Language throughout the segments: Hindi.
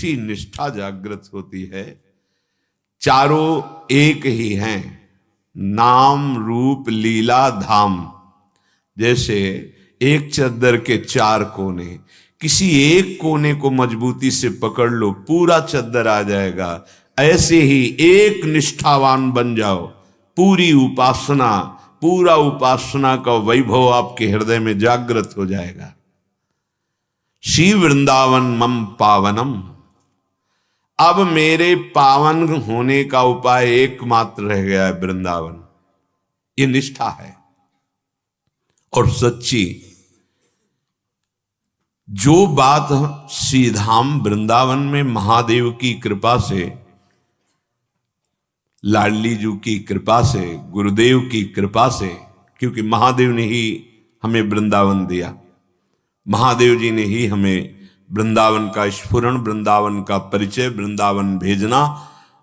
ऐसी निष्ठा जागृत होती है। चारों एक ही हैं, नाम रूप लीला धाम। जैसे एक चद्दर के चार कोने, किसी एक कोने को मजबूती से पकड़ लो पूरा चद्दर आ जाएगा। ऐसे ही एक निष्ठावान बन जाओ, पूरी उपासना, पूरा उपासना का वैभव आपके हृदय में जागृत हो जाएगा। श्री वृंदावन मम पावनम। अब मेरे पावन होने का उपाय एकमात्र रह गया है, वृंदावन। ये निष्ठा है और सच्ची। जो बात श्रीधाम वृंदावन में महादेव की कृपा से, लाडली जी की कृपा से, गुरुदेव की कृपा से, क्योंकि महादेव ने ही हमें वृंदावन दिया, महादेव जी ने ही हमें वृंदावन का स्फुरण, वृंदावन का परिचय, वृंदावन भेजना,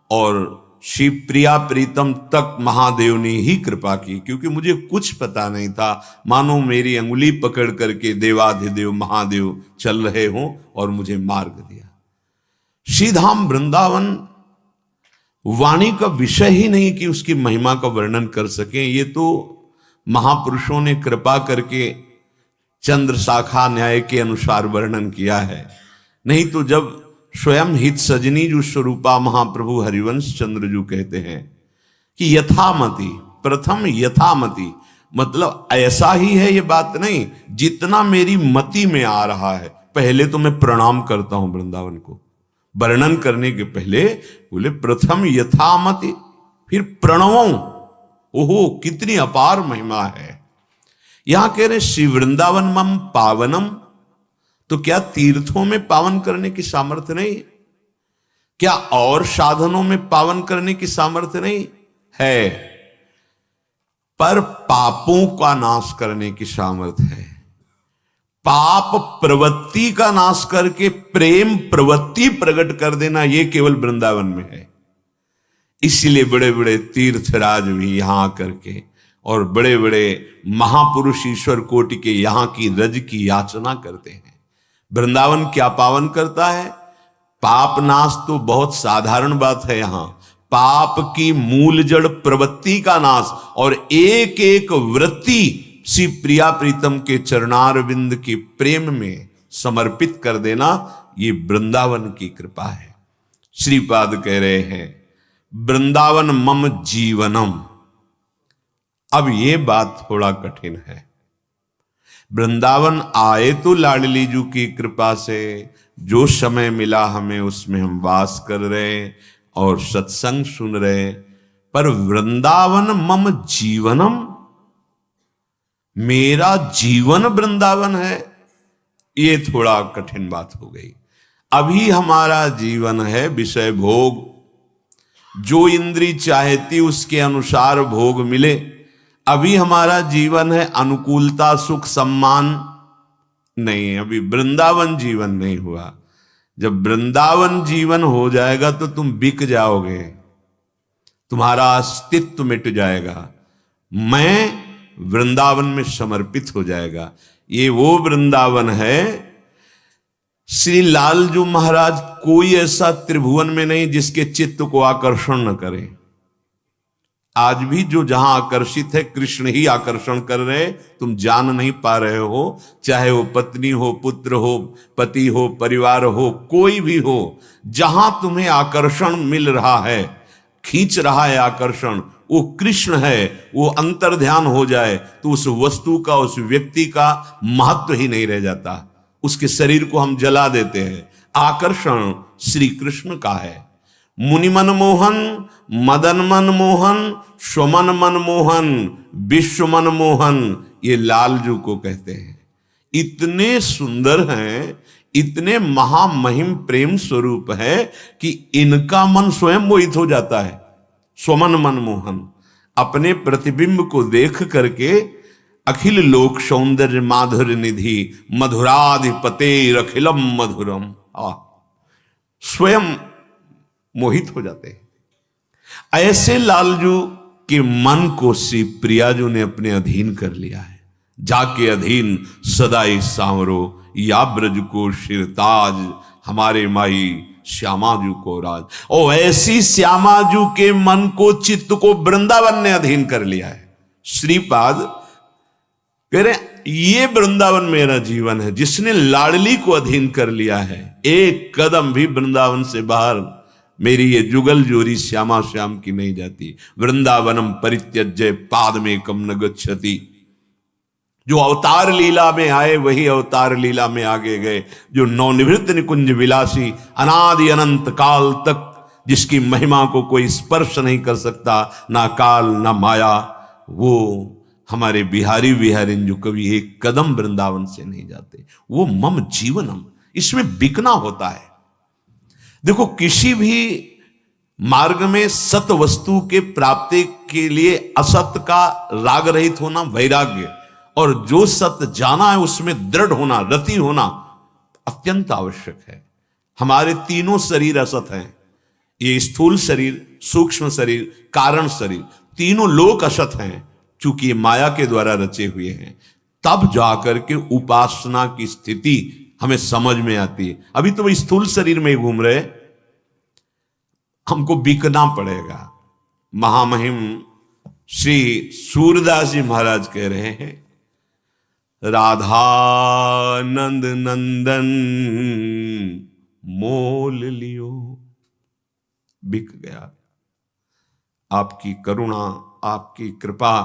और श्री प्रिया प्रीतम तक महादेव ने ही कृपा की। क्योंकि मुझे कुछ पता नहीं था, मानो मेरी अंगुली पकड़ करके देवाधिदेव महादेव चल रहे हों और मुझे मार्ग दिया। श्रीधाम वृंदावन वाणी का विषय ही नहीं कि उसकी महिमा का वर्णन कर सकें। ये तो महापुरुषों ने कृपा करके चंद्र शाखा न्याय के अनुसार वर्णन किया है। नहीं तो जब स्वयं हित सजनी जो स्वरूपा महाप्रभु हरिवंश चंद्र जो कहते हैं कि यथामति, प्रथम यथामति, मतलब ऐसा ही है, ये बात नहीं, जितना मेरी मति में आ रहा है। पहले तो मैं प्रणाम करता हूं वृंदावन को, वर्णन करने के पहले बोले प्रथम यथामति, फिर प्रणवों। ओहो, कितनी अपार महिमा है। यहां कह रहे श्री वृंदावन मम पावनम, तो क्या तीर्थों में पावन करने की सामर्थ्य नहीं? क्या और साधनों में पावन करने की सामर्थ्य नहीं है? पर पापों का नाश करने की सामर्थ्य है। पाप प्रवृत्ति का नाश करके प्रेम प्रवृत्ति प्रकट कर देना, यह केवल वृंदावन में है। इसीलिए बड़े बड़े तीर्थराज भी यहां आकर के, और बड़े बड़े महापुरुष ईश्वर कोटि के यहां की रज की याचना करते हैं। वृंदावन क्या पावन करता है? पाप नाश तो बहुत साधारण बात है। यहां पाप की मूल जड़ प्रवृत्ति का नाश, और एक एक वृत्ति श्री प्रिया प्रीतम के चरणारविंद के प्रेम में समर्पित कर देना, ये वृंदावन की कृपा है। श्रीपाद कह रहे हैं वृंदावन मम जीवनम। अब ये बात थोड़ा कठिन है। वृंदावन आए तो लाडली जी की कृपा से, जो समय मिला हमें उसमें हम वास कर रहे और सत्संग सुन रहे, पर वृंदावन मम जीवनम, मेरा जीवन वृंदावन है, ये थोड़ा कठिन बात हो गई। अभी हमारा जीवन है विषय भोग, जो इंद्री चाहती उसके अनुसार भोग मिले। अभी हमारा जीवन है अनुकूलता, सुख, सम्मान नहीं। अभी वृंदावन जीवन नहीं हुआ। जब वृंदावन जीवन हो जाएगा तो तुम बिक जाओगे, तुम्हारा अस्तित्व मिट जाएगा, मैं वृंदावन में समर्पित हो जाएगा। ये वो वृंदावन है। श्री लालजू महाराज, कोई ऐसा त्रिभुवन में नहीं जिसके चित्त को आकर्षण न करे। आज भी जो जहां आकर्षित है, कृष्ण ही आकर्षण कर रहे, तुम जान नहीं पा रहे हो। चाहे वो पत्नी हो, पुत्र हो, पति हो, परिवार हो, कोई भी हो, जहां तुम्हें आकर्षण मिल रहा है, खींच रहा है आकर्षण, वो कृष्ण है। वो अंतर ध्यान हो जाए तो उस वस्तु का, उस व्यक्ति का महत्व ही नहीं रह जाता। उसके शरीर को हम जला देते हैं। आकर्षण श्री कृष्ण का है। मुनि मन मोहन, मदन मन मोहन, स्वमन मन मोहन, विश्व मन मोहन, ये लालजू को कहते हैं। इतने सुंदर हैं, इतने महामहिम प्रेम स्वरूप है कि इनका मन स्वयं मोहित हो जाता है। स्वमन मन मोहन, अपने प्रतिबिंब को देख करके अखिल लोक सौंदर्य माधुर्य निधि मधुराधिपते अखिलम मधुरम, स्वयं मोहित हो जाते हैं। ऐसे लालजू के मन को श्री प्रियाजू ने अपने अधीन कर लिया है। जाके अधीन सदाई सांवरो या ब्रज को शिरताज, हमारे माई श्यामाजू को राज। और ऐसी श्यामाजू के मन को, चित्त को वृंदावन ने अधीन कर लिया है। श्रीपाद कह रहे ये वृंदावन मेरा जीवन है। जिसने लाडली को अधीन कर लिया है, एक कदम भी वृंदावन से बाहर मेरी ये जुगल जोरी श्यामा श्याम की नहीं जाती। वृंदावनम परित्यज्य पादमेकम न गच्छति। जो अवतार लीला में आए वही अवतार लीला में आगे गए। जो नवनिवृत्त निकुंज विलासी, अनादि अनंत काल तक जिसकी महिमा को कोई स्पर्श नहीं कर सकता, ना काल ना माया, वो हमारे बिहारी विहारिन जो कभी एक कदम वृंदावन से नहीं जाते। वो मम जीवनम, इसमें बिकना होता है। देखो, किसी भी मार्ग में सत वस्तु के प्राप्ति के लिए असत का राग रहित होना वैराग्य, और जो सत्य जाना है उसमें दृढ़ होना, रति होना अत्यंत आवश्यक है। हमारे तीनों शरीर असत हैं। ये स्थूल शरीर, सूक्ष्म शरीर, कारण शरीर, तीनों लोक असत हैं। चूंकि ये माया के द्वारा रचे हुए हैं, तब जाकर के उपासना की स्थिति हमें समझ में आती है। अभी तो स्थूल शरीर में घूम रहे, हमको बिकना पड़ेगा। महामहिम श्री सूरदास जी महाराज कह रहे हैं, राधानंद नंदन मोल लियो। बिक गया। आपकी करुणा, आपकी कृपा,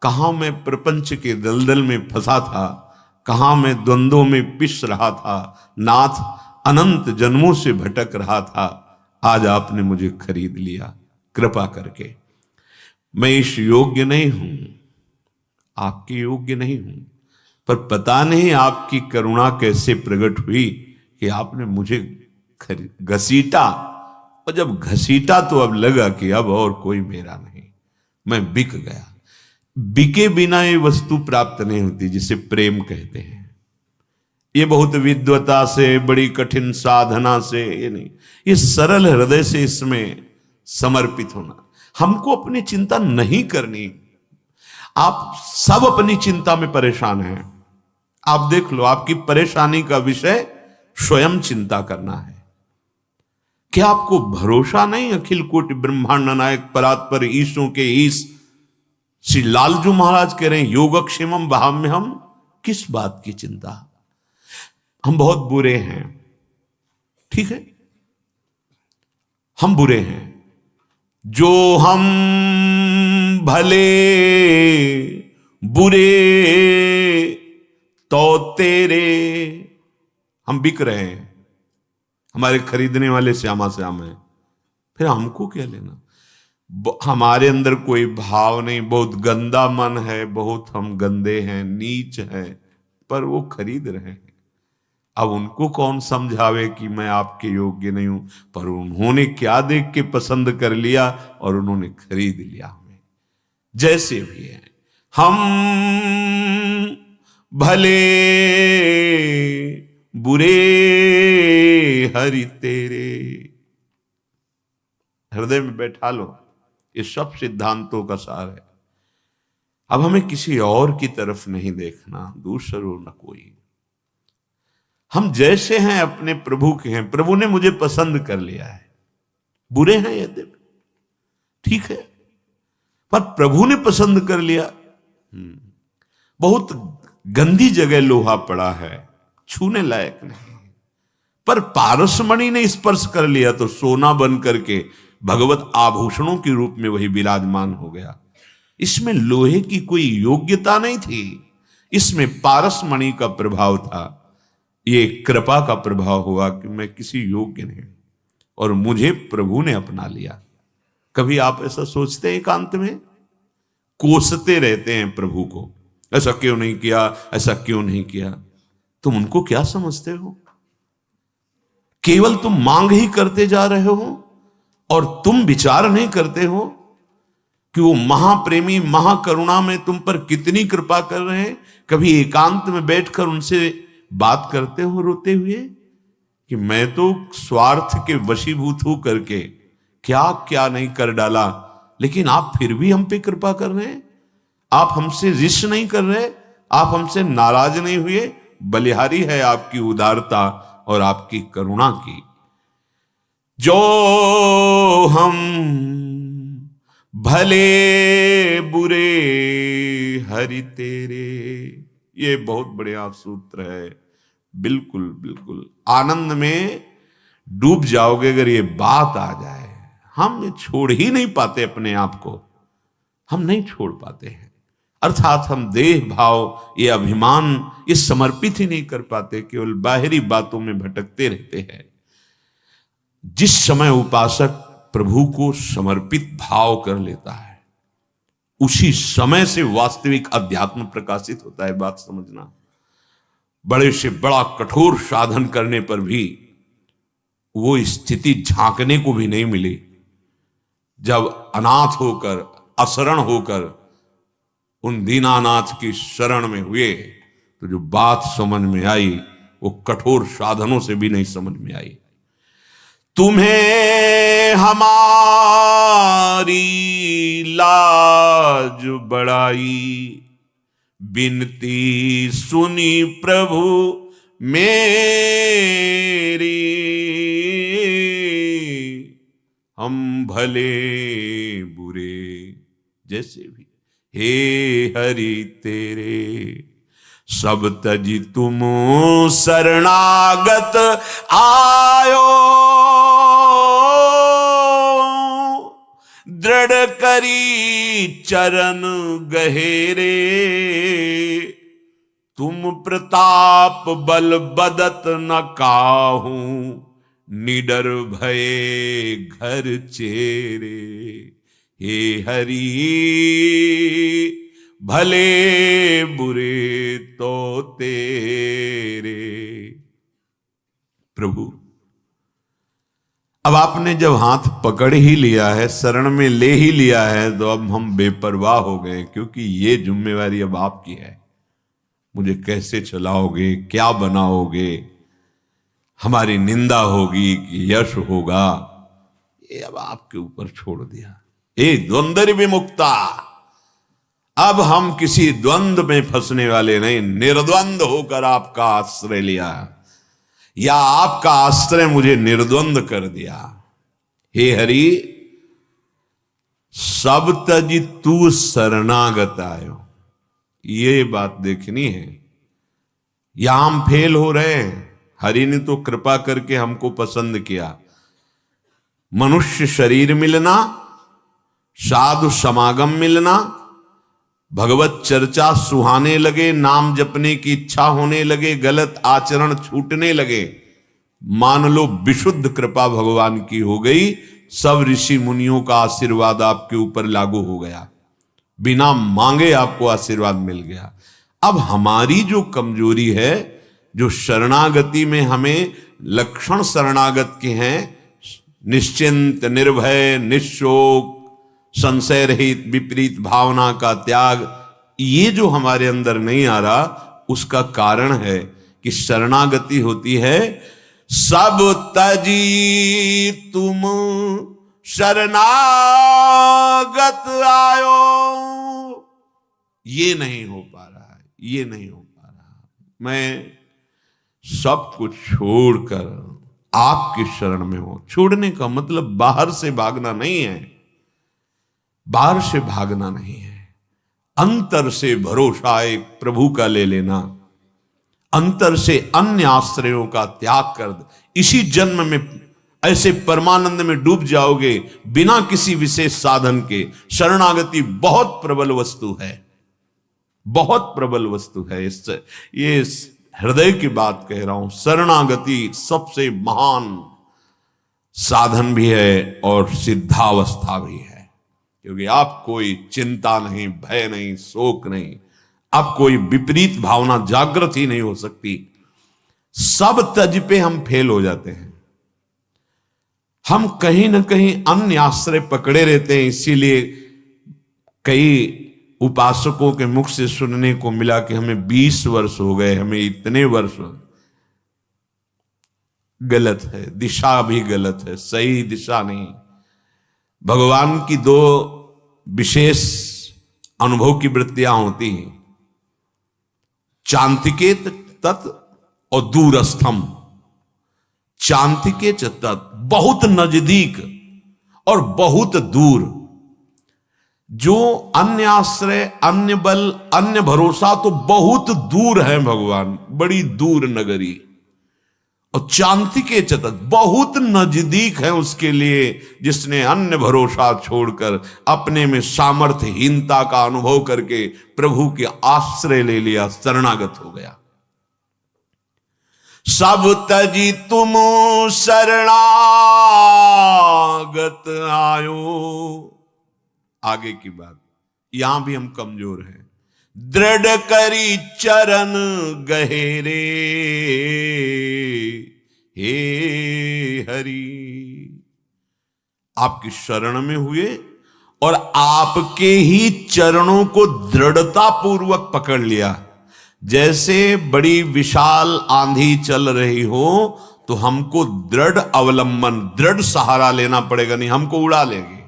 कहां मैं प्रपंच के दलदल में फंसा था, कहां मैं द्वंद्वों में पिस रहा था, नाथ अनंत जन्मों से भटक रहा था, आज आपने मुझे खरीद लिया कृपा करके। मैं इस योग्य नहीं हूं, आपके योग्य नहीं हूं, पर पता नहीं आपकी करुणा कैसे प्रकट हुई कि आपने मुझे घसीटा। और जब घसीटा तो अब लगा कि अब और कोई मेरा नहीं, मैं बिक गया। बिके बिना ये वस्तु प्राप्त नहीं होती, जिसे प्रेम कहते हैं। ये बहुत विद्वता से, बड़ी कठिन साधना से ये नहीं, ये सरल हृदय से इसमें समर्पित होना। हमको अपनी चिंता नहीं करनी। आप सब अपनी चिंता में परेशान हैं। आप देख लो, आपकी परेशानी का विषय स्वयं चिंता करना है। क्या आपको भरोसा नहीं? अखिल कोटि ब्रह्मांड नायक परात्पर ईशों के ईश श्री लालजू महाराज कह रहे हैं, योगक्षेमम भाव्य। हम किस बात की चिंता? हम बहुत बुरे हैं, ठीक है, हम बुरे हैं। जो हम भले बुरे तो तेरे, हम बिक रहे हैं। हमारे खरीदने वाले श्यामा श्याम है, फिर हमको क्या लेना? हमारे अंदर कोई भाव नहीं, बहुत गंदा मन है, बहुत हम गंदे हैं, नीच हैं, पर वो खरीद रहे हैं। अब उनको कौन समझावे कि मैं आपके योग्य नहीं हूं, पर उन्होंने क्या देख के पसंद कर लिया और उन्होंने खरीद लिया हमें। जैसे भी है, हम भले बुरे हरि तेरे। हृदय में बैठा लो, ये सब सिद्धांतों का सार है। अब हमें किसी और की तरफ नहीं देखना, दूसरों न कोई। हम जैसे हैं अपने प्रभु के हैं। प्रभु ने मुझे पसंद कर लिया है। बुरे हैं यदि, ठीक है, पर प्रभु ने पसंद कर लिया। बहुत गंदी जगह लोहा पड़ा है, छूने लायक नहीं, पर पारसमणि ने स्पर्श कर लिया तो सोना बन करके भगवत आभूषणों के रूप में वही विराजमान हो गया। इसमें लोहे की कोई योग्यता नहीं थी, इसमें पारसमणि का प्रभाव था। ये कृपा का प्रभाव हुआ कि मैं किसी योग्य नहीं और मुझे प्रभु ने अपना लिया। कभी आप ऐसा सोचते हैं? एकांत में कोसते रहते हैं प्रभु को, ऐसा क्यों नहीं किया, ऐसा क्यों नहीं किया। तुम उनको क्या समझते हो? केवल तुम मांग ही करते जा रहे हो और तुम विचार नहीं करते हो कि वो महाप्रेमी महाकरुणा में तुम पर कितनी कृपा कर रहे हैं। कभी एकांत में बैठकर उनसे बात करते हो रोते हुए कि मैं तो स्वार्थ के वशीभूत हूं करके क्या क्या नहीं कर डाला, लेकिन आप फिर भी हम पे कृपा कर रहे हैं। आप हमसे रिश्त नहीं कर रहे, आप हमसे नाराज नहीं हुए। बलिहारी है आपकी उदारता और आपकी करुणा की। जो हम भले बुरे हरि तेरे। ये बहुत बढ़िया सूत्र है। बिल्कुल बिल्कुल आनंद में डूब जाओगे अगर ये बात आ जाए। हम छोड़ ही नहीं पाते अपने आप को, हम नहीं छोड़ पाते हैं। अर्थात हम देह भाव, ये अभिमान, ये समर्पित ही नहीं कर पाते, केवल बाहरी बातों में भटकते रहते हैं। जिस समय उपासक प्रभु को समर्पित भाव कर लेता है, उसी समय से वास्तविक अध्यात्म प्रकाशित होता है। बात समझना, बड़े से बड़ा कठोर साधन करने पर भी वो स्थिति झांकने को भी नहीं मिली। जब अनाथ होकर, अशरण होकर उन दीनानाथ की शरण में हुए, तो जो बात समझ में आई वो कठोर साधनों से भी नहीं समझ में आई। तुम्हें हमारी लाज बढ़ाई, बिनती सुनी प्रभु मेरी। हम भले बुरे जैसे भी, हे हरि तेरे सब तजी तुम शरणागत आयो। दृढ़ करी चरण गहेरे, तुम प्रताप बल बदत न काहू। निडर भये घर चेरे, हे हरि भले बुरे तो तेरे। प्रभु, अब आपने जब हाथ पकड़ ही लिया है, शरण में ले ही लिया है, तो अब हम बेपरवाह हो गए, क्योंकि ये जिम्मेवारी अब आपकी है। मुझे कैसे चलाओगे, क्या बनाओगे, हमारी निंदा होगी कि यश होगा, ये अब आपके ऊपर छोड़ दिया। ए द्वंद्व विमुक्ता, अब हम किसी द्वंद्व में फंसने वाले नहीं, निर्द्वंद होकर आपका आश्रय लिया, या आपका आश्रय मुझे निर्द्वंद कर दिया। हे हरि, सब तज तू शरणागत आयो। ये बात देखनी है। यहां हम फेल हो रहे हैं। हरि ने तो कृपा करके हमको पसंद किया। मनुष्य शरीर मिलना, साधु समागम मिलना, भगवत चर्चा सुहाने लगे, नाम जपने की इच्छा होने लगे, गलत आचरण छूटने लगे, मान लो विशुद्ध कृपा भगवान की हो गई। सब ऋषि मुनियों का आशीर्वाद आपके ऊपर लागू हो गया, बिना मांगे आपको आशीर्वाद मिल गया। अब हमारी जो कमजोरी है, जो शरणागति में हमें लक्षण शरणागत के हैं, निश्चिंत, निर्भय, निशोक, संशय रहित, विपरीत भावना का त्याग, ये जो हमारे अंदर नहीं आ रहा, उसका कारण है कि शरणागति होती है सब तजी तुम शरणागत आयो। ये नहीं हो पा रहा है, ये नहीं हो पा रहा। मैं सब कुछ छोड़कर आपकी शरण में हूं। छोड़ने का मतलब बाहर से भागना नहीं है, बाहर से भागना नहीं है, अंतर से भरोसा एक प्रभु का ले लेना, अंतर से अन्य आश्रयों का त्याग कर दे। इसी जन्म में ऐसे परमानंद में डूब जाओगे बिना किसी विशेष साधन के। शरणागति बहुत प्रबल वस्तु है, बहुत प्रबल वस्तु है। इससे ये हृदय की बात कह रहा हूं। शरणागति सबसे महान साधन भी है और सिद्धावस्था भी है, क्योंकि आप कोई चिंता नहीं, भय नहीं, शोक नहीं, अब कोई विपरीत भावना जागृत ही नहीं हो सकती। सब तज पे हम फेल हो जाते हैं। हम कहीं ना कहीं अन्य आश्रय पकड़े रहते हैं। इसीलिए कई उपासकों के मुख से सुनने को मिला कि हमें 20 वर्ष हो गए, हमें इतने वर्ष। गलत है, दिशा भी गलत है, सही दिशा नहीं। भगवान की दो विशेष अनुभव की वृत्तियां होती हैं, चांतिके तत् और दूरस्थम। चांतिके च तत्, बहुत नजदीक और बहुत दूर। जो अन्य आश्रय, अन्य बल, अन्य भरोसा तो बहुत दूर है भगवान, बड़ी दूर नगरी। और चांतिके च तत्, बहुत नजदीक है उसके लिए जिसने अन्य भरोसा छोड़कर अपने में सामर्थ्यहीनता का अनुभव करके प्रभु के आश्रय ले लिया, शरणागत हो गया। सब तजी तुम शरणागत आयो। आगे की बात, यहां भी हम कमजोर हैं। दृढ़ करी चरण गहेरे, हे हरि। आपकी शरण में हुए और आपके ही चरणों को दृढ़ता पूर्वक पकड़ लिया। जैसे बड़ी विशाल आंधी चल रही हो तो हमको दृढ़ अवलंबन, दृढ़ सहारा लेना पड़ेगा, नहीं हमको उड़ा लेगी।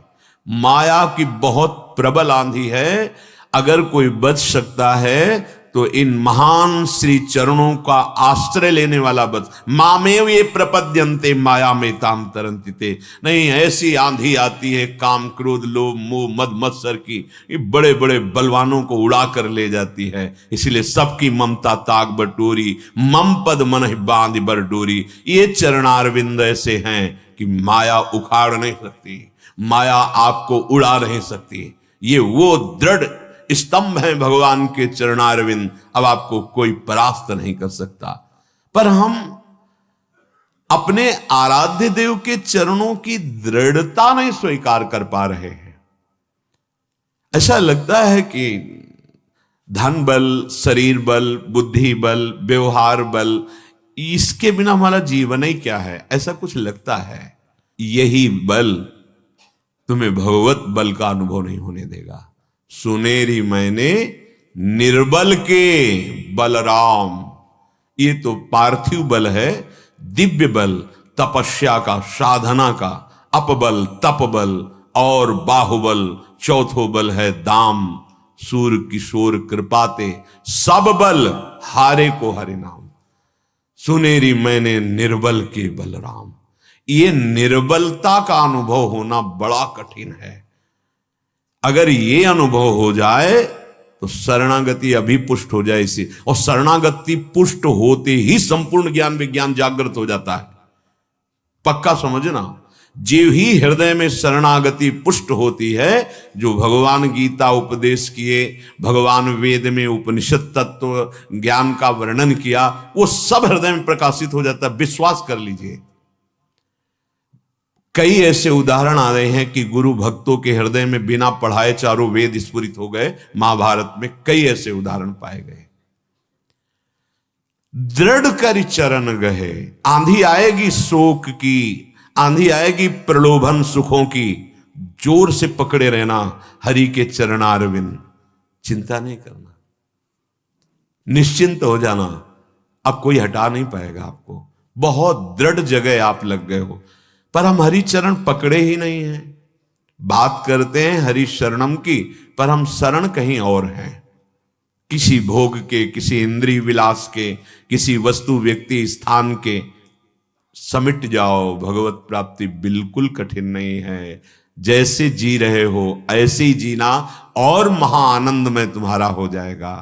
माया की बहुत प्रबल आंधी है। अगर कोई बच सकता है तो इन महान श्री चरणों का आश्रय लेने वाला बच। मामेव ये प्रपद्यन्ते माया में ताम तरन्ति ते। नहीं, ऐसी आंधी आती है काम क्रोध लोभ मोह मद मत्सर की, ये बड़े बड़े बलवानों को उड़ा कर ले जाती है। इसलिए सबकी ममता ताक बटोरी, मम पद मन बांध बर डोरी। ये चरणारविंद ऐसे हैं कि माया उखाड़ नहीं सकती, माया आपको उड़ा नहीं सकती। ये वो दृढ़ स्तंभ है भगवान के चरणारविंद, अब आपको कोई परास्त नहीं कर सकता। पर हम अपने आराध्य देव के चरणों की दृढ़ता नहीं स्वीकार कर पा रहे हैं। ऐसा लगता है कि धन बल, शरीर बल, बुद्धि बल, व्यवहार बल, इसके बिना हमारा जीवन ही क्या है, ऐसा कुछ लगता है। यही बल तुम्हें भगवत बल का अनुभव नहीं होने देगा। सुनेरी मैंने निर्बल के बलराम, ये तो पार्थिव बल है। दिव्य बल तपस्या का, साधना का, अपबल तपबल और बाहुबल चौथो बल है दाम। सूर किशोर कृपाते सब बल हारे को हरि नाम। सुनेरी मैंने निर्बल के बलराम। ये निर्बलता का अनुभव होना बड़ा कठिन है। अगर ये अनुभव हो जाए तो शरणागति अभी पुष्ट हो जाए इसी, और शरणागति पुष्ट होते ही संपूर्ण ज्ञान विज्ञान जागृत हो जाता है। पक्का समझना, जो ही हृदय में शरणागति पुष्ट होती है, जो भगवान गीता उपदेश किए, भगवान वेद में उपनिषद तत्व ज्ञान का वर्णन किया, वो सब हृदय में प्रकाशित हो जाता है। विश्वास कर लीजिए। कई ऐसे उदाहरण आ रहे हैं कि गुरु भक्तों के हृदय में बिना पढ़ाए चारों वेद स्फुरित हो गए। महाभारत में कई ऐसे उदाहरण पाए गए। दृढ़ कर चरण गहे। आंधी आएगी शोक की, आंधी आएगी प्रलोभन सुखों की, जोर से पकड़े रहना हरि के चरणारविंद। चिंता नहीं करना, निश्चिंत हो जाना, अब कोई हटा नहीं पाएगा आपको। बहुत दृढ़ जगह आप लग गए हो, पर हम हरि चरण पकड़े ही नहीं हैं। बात करते हैं हरि शरणम की, पर हम शरण कहीं और हैं। किसी भोग के, किसी इंद्रिय विलास के, किसी वस्तु व्यक्ति स्थान के। समिट जाओ, भगवत प्राप्ति बिल्कुल कठिन नहीं है। जैसे जी रहे हो ऐसे ही जीना और महाआनंद में तुम्हारा हो जाएगा।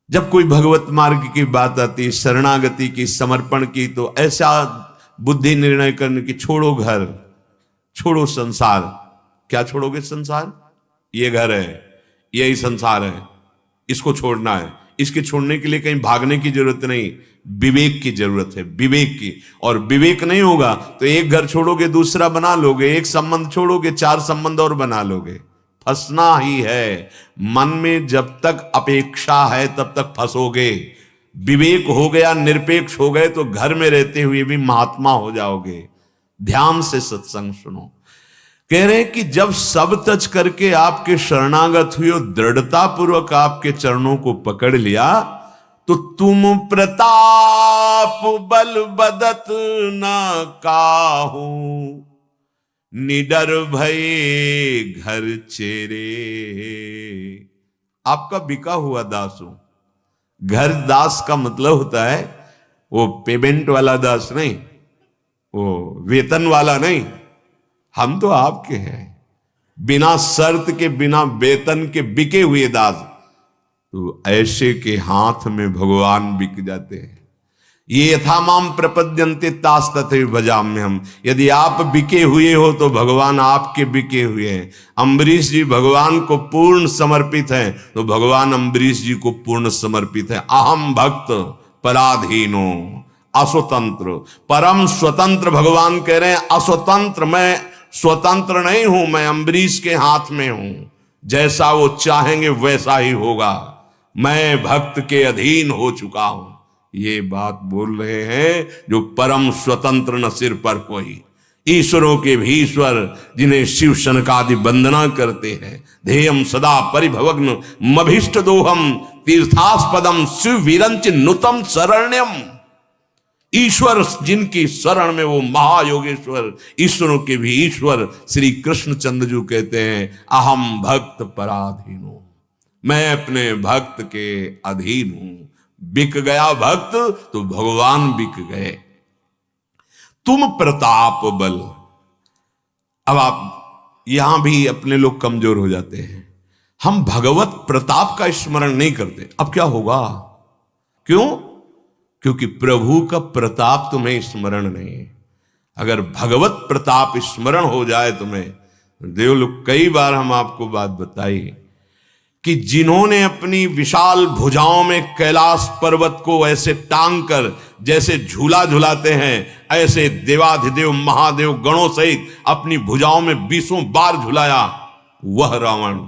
जब कोई भगवत मार्ग की बात आती, शरणागति की, समर्पण की, तो ऐसा बुद्धि निर्णय करने की, छोड़ो घर, छोड़ो संसार। क्या छोड़ोगे? संसार, ये घर है, यही संसार है, इसको छोड़ना है। इसके छोड़ने के लिए कहीं भागने की जरूरत नहीं, विवेक की जरूरत है, विवेक की। और विवेक नहीं होगा तो एक घर छोड़ोगे दूसरा बना लोगे, एक संबंध छोड़ोगे चार संबंध और बना लोगे। फंसना ही है। मन में जब तक अपेक्षा है तब तक फंसोगे। विवेक हो गया, निरपेक्ष हो गए तो घर में रहते हुए भी महात्मा हो जाओगे। ध्यान से सत्संग सुनो। कह रहे हैं कि जब सब तज करके आपके शरणागत हुए और दृढ़ता पूर्वक आपके चरणों को पकड़ लिया, तो तुम प्रताप बल बदत न काहू, निडर भये घर चेरे। आपका बिका हुआ दास हूं। घर दास का मतलब होता है वो पेमेंट वाला दास नहीं, वो वेतन वाला नहीं, हम तो आपके हैं, बिना शर्त के बिना वेतन के बिके हुए दास। तो ऐसे के हाथ में भगवान बिक जाते हैं। ये यथा माम प्रपद्यन्ते तास तथैव भजाम्यहम्। यदि आप बिके हुए हो तो भगवान आपके बिके हुए हैं। अम्बरीश जी भगवान को पूर्ण समर्पित हैं, तो भगवान अम्बरीश जी को पूर्ण समर्पित है। अहम भक्त पराधीनो अस्वतंत्र, परम स्वतंत्र भगवान कह रहे हैं। अस्वतंत्र, मैं स्वतंत्र नहीं हूं, मैं अम्बरीश के हाथ में हूं, जैसा वो चाहेंगे वैसा ही होगा, मैं भक्त के अधीन हो चुका हूं। ये बात बोल रहे हैं जो परम स्वतंत्र न सिर पर कोई, ईश्वरों के भी ईश्वर, जिन्हें शिव शनकादि वंदना करते हैं। ध्येयम सदा परिभवग्न मभीष्ट दोहम तीर्थास्पदम शिव वीरंच नुतम शरण्यम। ईश्वर जिनकी शरण में वो महायोगेश्वर, ईश्वरों के भी ईश्वर श्री कृष्ण चंद्रजू कहते हैं अहम भक्त पराधीनो, मैं अपने भक्त के अधीन हूं। बिक गया भक्त तो भगवान बिक गए। तुम प्रताप बल। अब आप यहां भी अपने लोग कमजोर हो जाते हैं। हम भगवत प्रताप का स्मरण नहीं करते, अब क्या होगा? क्यों? क्योंकि प्रभु का प्रताप तुम्हें स्मरण नहीं है। अगर भगवत प्रताप स्मरण हो जाए तुम्हें, देव लोग, कई बार हम आपको बात बताई कि जिन्होंने अपनी विशाल भुजाओं में कैलाश पर्वत को ऐसे टांग कर जैसे झूला झुलाते हैं, ऐसे देवाधिदेव महादेव गणों सहित अपनी भुजाओं में 20 बार झुलाया, वह रावण।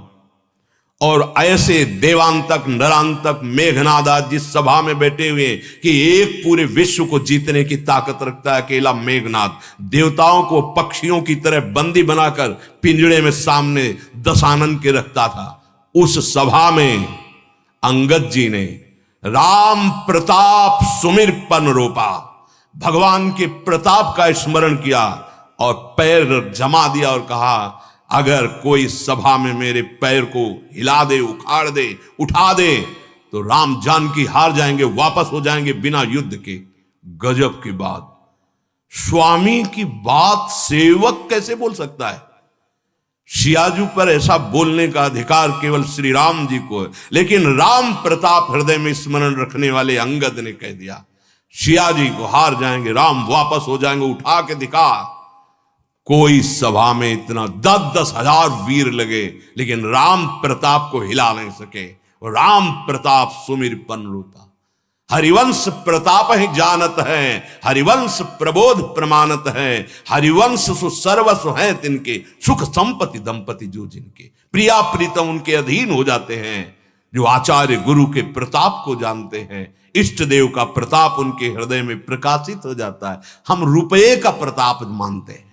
और ऐसे देवांतक नरांतक मेघनाद जिस सभा में बैठे हुए कि एक पूरे विश्व को जीतने की ताकत रखता है अकेला मेघनाद, देवताओं को पक्षियों की तरह बंदी बनाकर पिंजड़े में सामने दशानन के रखता था। उस सभा में अंगद जी ने राम प्रताप सुमिर पन रोपा, भगवान के प्रताप का स्मरण किया और पैर जमा दिया और कहा अगर कोई सभा में मेरे पैर को हिला दे, उखाड़ दे, उठा दे तो राम जानकी हार जाएंगे, वापस हो जाएंगे बिना युद्ध के। गजब की बात, स्वामी की बात सेवक कैसे बोल सकता है? सियाजू पर ऐसा बोलने का अधिकार केवल श्री राम जी को है, लेकिन राम प्रताप हृदय में स्मरण रखने वाले अंगद ने कह दिया सियाजी को हार जाएंगे, राम वापस हो जाएंगे, उठा के दिखा। कोई सभा में इतना 10-10 हजार वीर लगे, लेकिन राम प्रताप को हिला नहीं सके। राम प्रताप सुमिर पन रूपा, हरिवंश प्रताप ही जानत है, हरिवंश प्रबोध प्रमाणत है, हरिवंश सर्वस्व है तिनके, सुख संपत्ति दंपति जो जिनके, प्रिया प्रीतम उनके अधीन हो जाते हैं। जो आचार्य गुरु के प्रताप को जानते हैं, इष्ट देव का प्रताप उनके हृदय में प्रकाशित हो जाता है। हम रुपये का प्रताप मानते हैं,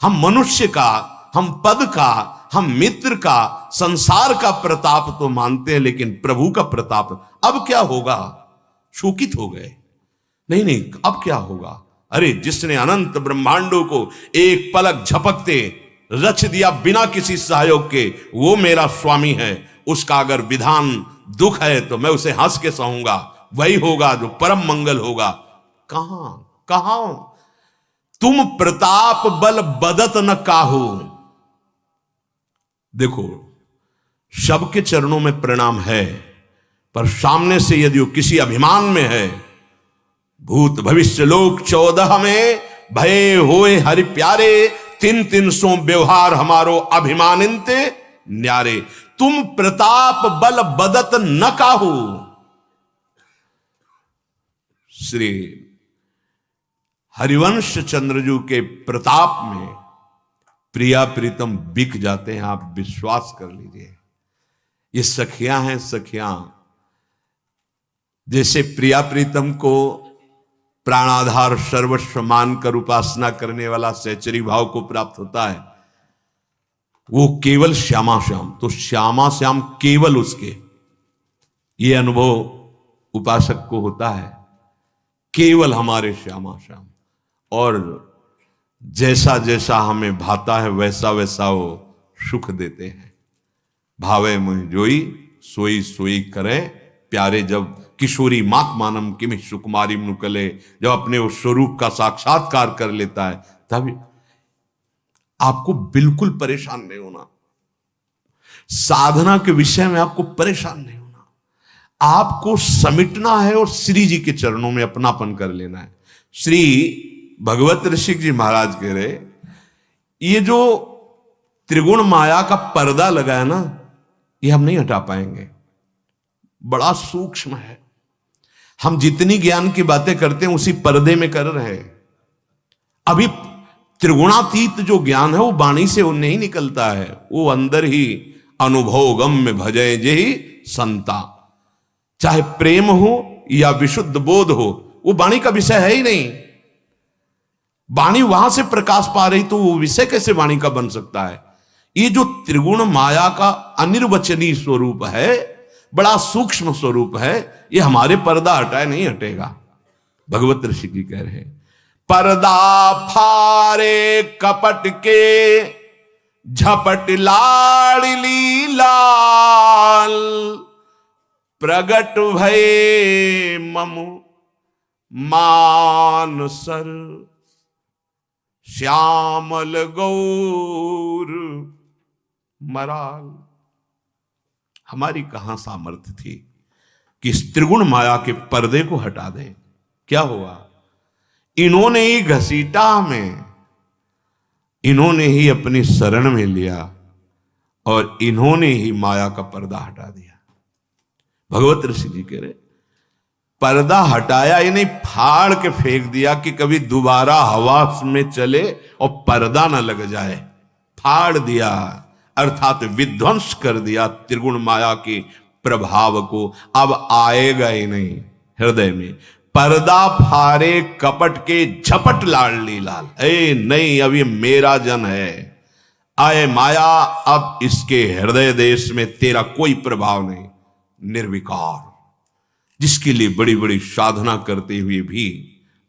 हम मनुष्य का, हम पद का, हम मित्र का, संसार का प्रताप तो मानते हैं, लेकिन प्रभु का प्रताप अब क्या होगा? शोकित हो गए। नहीं, अब क्या होगा? अरे जिसने अनंत ब्रह्मांडों को एक पलक झपकते रच दिया बिना किसी सहयोग के, वो मेरा स्वामी है। उसका अगर विधान दुख है तो मैं उसे हंस के सहूंगा, वही होगा जो परम मंगल होगा। कहां तुम प्रताप बल बदत न काहू। देखो, सबके चरणों में प्रणाम है, पर सामने से यदि वो किसी अभिमान में है, भूत भविष्य लोक 14 में भये होए हरि प्यारे, 3 सो व्यवहार हमारो अभिमानिनते न्यारे। तुम प्रताप बल बदत न काहू। श्री हरिवंश चंद्रजू के प्रताप में प्रिया प्रीतम बिक जाते हैं, आप विश्वास कर लीजिए। ये सखियां हैं, सखियां जैसे प्रिया प्रीतम को प्राणाधार सर्वस्व मानकर उपासना करने वाला सहचरी भाव को प्राप्त होता है, वो केवल श्यामा श्याम, तो श्यामा श्याम केवल उसके, ये अनुभव उपासक को होता है, केवल हमारे श्यामा श्याम। और जैसा जैसा हमें भाता है वैसा वैसा वो सुख देते हैं। भावे मुझ जोई सोई सोई करे प्यारे, जब किशोरी मात्मानम किमि सुकुमारी नुकले, जब अपने उस स्वरूप का साक्षात्कार कर लेता है तभी आपको बिल्कुल परेशान नहीं होना। साधना के विषय में आपको परेशान नहीं होना, आपको समिटना है और श्री जी के चरणों में अपनापन कर लेना है। श्री भगवत ऋषि जी महाराज कह रहे, ये जो त्रिगुण माया का पर्दा लगा है ना, ये हम नहीं हटा पाएंगे, बड़ा सूक्ष्म है। हम जितनी ज्ञान की बातें करते हैं उसी पर्दे में कर रहे हैं। अभी त्रिगुणातीत जो ज्ञान है वो वाणी से वो नहीं निकलता है, वो अंदर ही अनुभव गम्य भजय जेहि संता। चाहे प्रेम हो या विशुद्ध बोध हो, वो वाणी का विषय है ही नहीं। वाणी वहां से प्रकाश पा रही तो वो विषय कैसे वाणी का बन सकता है। ये जो त्रिगुण माया का अनिर्वचनीय स्वरूप है, बड़ा सूक्ष्म स्वरूप है, ये हमारे पर्दा हटाए नहीं हटेगा। भगवत ऋषि जी कह रहे, पर्दा फारे कपट के झपट लाडली लाल, प्रगट भये ममु मानसर, श्यामल गौर मराल। हमारी कहां सामर्थ्य थी कि इस त्रिगुण माया के पर्दे को हटा दे। क्या हुआ, इन्होंने ही घसीटा हमें, इन्होंने ही अपनी शरण में लिया और इन्होंने ही माया का पर्दा हटा दिया। भगवत ऋषि जी कह रहे, पर्दा हटाया ही नहीं, फाड़ के फेंक दिया कि कभी दोबारा हवा में चले और पर्दा ना लग जाए। फाड़ दिया अर्थात विध्वंस कर दिया त्रिगुण माया के प्रभाव को, अब आएगा ही नहीं हृदय में। पर्दा फारे कपट के झपट लाडली लाल, ए नहीं, अब ये मेरा जन है। आए माया, अब इसके हृदय देश में तेरा कोई प्रभाव नहीं। निर्विकार, जिसके लिए बड़ी बड़ी साधना करते हुए भी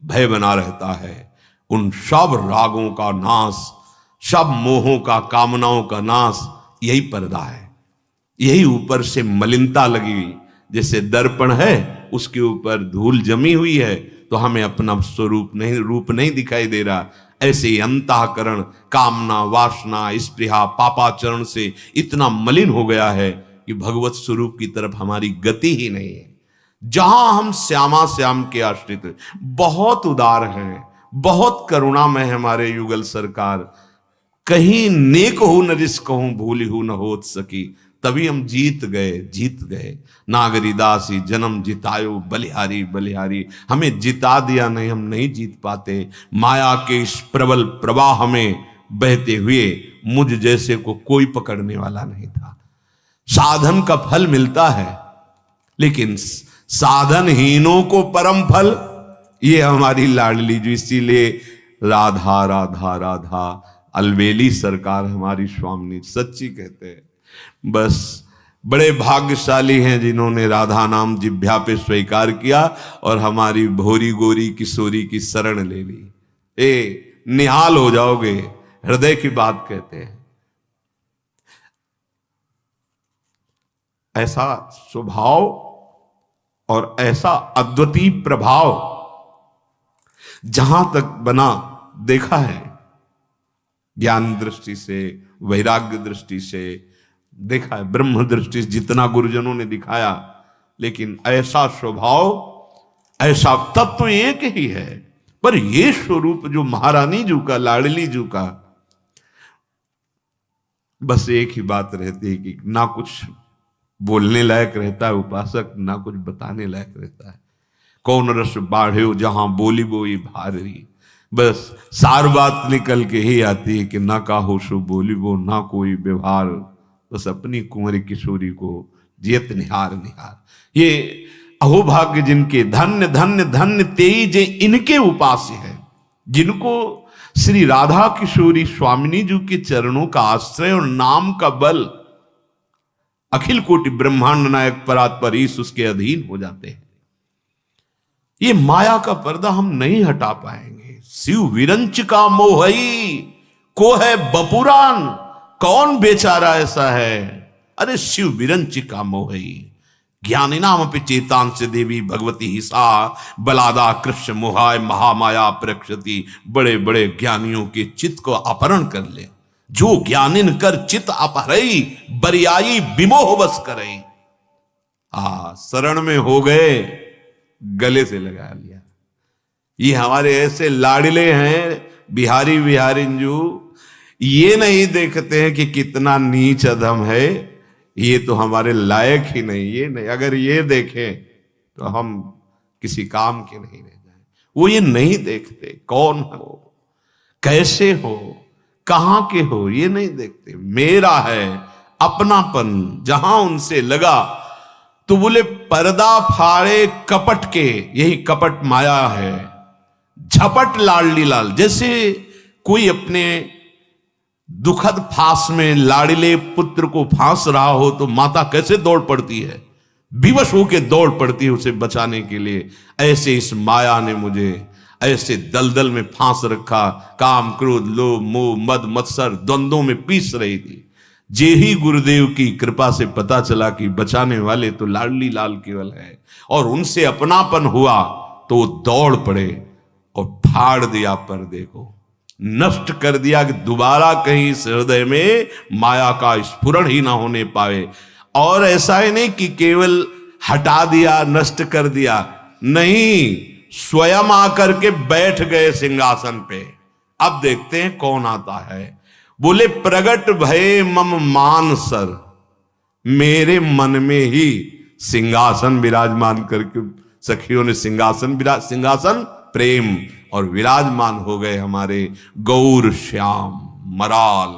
भय बना रहता है, उन सब रागों का नाश, सब मोहों का, कामनाओं का नाश, यही पर्दा है। यही ऊपर से मलिनता लगी हुई, जैसे दर्पण है उसके ऊपर धूल जमी हुई है तो हमें अपना स्वरूप नहीं, रूप नहीं दिखाई दे रहा। ऐसे ही अंतःकरण कामना, वासना, स्पृहा, पापाचरण से इतना मलिन हो गया है कि भगवत स्वरूप की तरफ हमारी गति ही नहीं है। जहां हम श्यामा श्याम के आश्रित, बहुत उदार हैं, बहुत करुणामय है हमारे युगल सरकार। कहीं नेक हो न रिस कहूं, भूली हो न होत सकी, तभी हम जीत गए। नागरी दासी जन्म जितायो, बलिहारी बलिहारी, हमें जिता दिया नहीं, हम नहीं जीत पाते। माया के इस प्रबल प्रवाह में बहते हुए मुझ जैसे को कोई पकड़ने वाला नहीं था। साधन का फल मिलता है, लेकिन साधनहीनों को परम फल, ये हमारी लाडली जी। इसीलिए राधा राधा राधा, अलवेली सरकार हमारी स्वामिनी सच्ची कहते हैं। बस बड़े भाग्यशाली हैं जिन्होंने राधा नाम जिभ्या पे स्वीकार किया और हमारी भोरी गोरी किशोरी की शरण ले ली। ए निहाल हो जाओगे, हृदय की बात कहते हैं। ऐसा स्वभाव और ऐसा अद्वितीय प्रभाव जहां तक बना देखा है, ज्ञान दृष्टि से, वैराग्य दृष्टि से देखा है, ब्रह्म दृष्टि से जितना गुरुजनों ने दिखाया, लेकिन ऐसा स्वभाव, ऐसा तत्व एक ही है। पर यह स्वरूप जो महारानी जी का, लाडली जी का, बस एक ही बात रहती है कि ना कुछ बोलने लायक रहता है उपासक, ना कुछ बताने लायक रहता है। कौन रस बाढ़े जहां बोली बोई भारी, बस सार बात निकल के ही आती है कि ना काहो सो बोली वो, ना कोई व्यवहार, बस अपनी कुंवरी किशोरी को जियत निहार निहार। ये अहोभाग्य जिनके, धन्य धन्य धन्य तेई जे इनके उपास्य है, जिनको श्री राधा किशोरी स्वामिनी जी के चरणों का आश्रय और नाम का बल अखिल कोटि ब्रह्मांड नायक परात्पर ईश उसके अधीन हो जाते हैं। ये माया का पर्दा हम नहीं हटा पाएंगे। शिव विरंच का मोहई को है बपुरान, कौन बेचारा ऐसा है, अरे शिव विरंच का मोहई, ज्ञानी नाम पे चेतान से देवी भगवती ही सा बलादा कृष्ण मोहाय महामाया प्रक्षति। बड़े बड़े ज्ञानियों के चित्त को अपहरण कर ले। जो ज्ञानिन कर चित्त अपहरई बरियाई विमोह बस करई। शरण में हो गए, गले से लगा लिया। ये हमारे ऐसे लाडले हैं बिहारी बिहारिंजू, ये नहीं देखते हैं कि कितना नीच अधम है, ये तो हमारे लायक ही नहीं। ये नहीं, अगर ये देखें तो हम किसी काम के नहीं रह जाए। वो ये नहीं देखते कौन हो, कैसे हो, कहां के हो, ये नहीं देखते। मेरा है अपनापन जहां उनसे लगा तो बोले पर्दा फाड़े कपट के, यही कपट माया है। झपट लाडली लाल, जैसे कोई अपने दुखद फांस में लाडले पुत्र को फांस रहा हो तो माता कैसे दौड़ पड़ती है, विवश होकर दौड़ पड़ती है उसे बचाने के लिए। ऐसे इस माया ने मुझे ऐसे दलदल में फांस रखा। काम क्रोध लोभ मोह मद मत्सर द्वंद्वों में पीस रही थी। जे ही गुरुदेव की कृपा से पता चला कि बचाने वाले तो लाडली लाल केवल है, और उनसे अपनापन हुआ तो वो दौड़ पड़े और फाड़ दिया पर्दे को, नष्ट कर दिया कि दोबारा कहीं इस हृदय में माया का स्फुरण ही ना होने पाए। और ऐसा ही नहीं कि केवल हटा दिया नष्ट कर दिया, नहीं, स्वयं आकर के बैठ गए सिंहासन पे। अब देखते हैं कौन आता है। बोले प्रगट भय मम मान सर, मेरे मन में ही सिंहासन विराजमान करके सखियों ने सिंहासन प्रेम और विराजमान हो गए हमारे गौर श्याम मराल।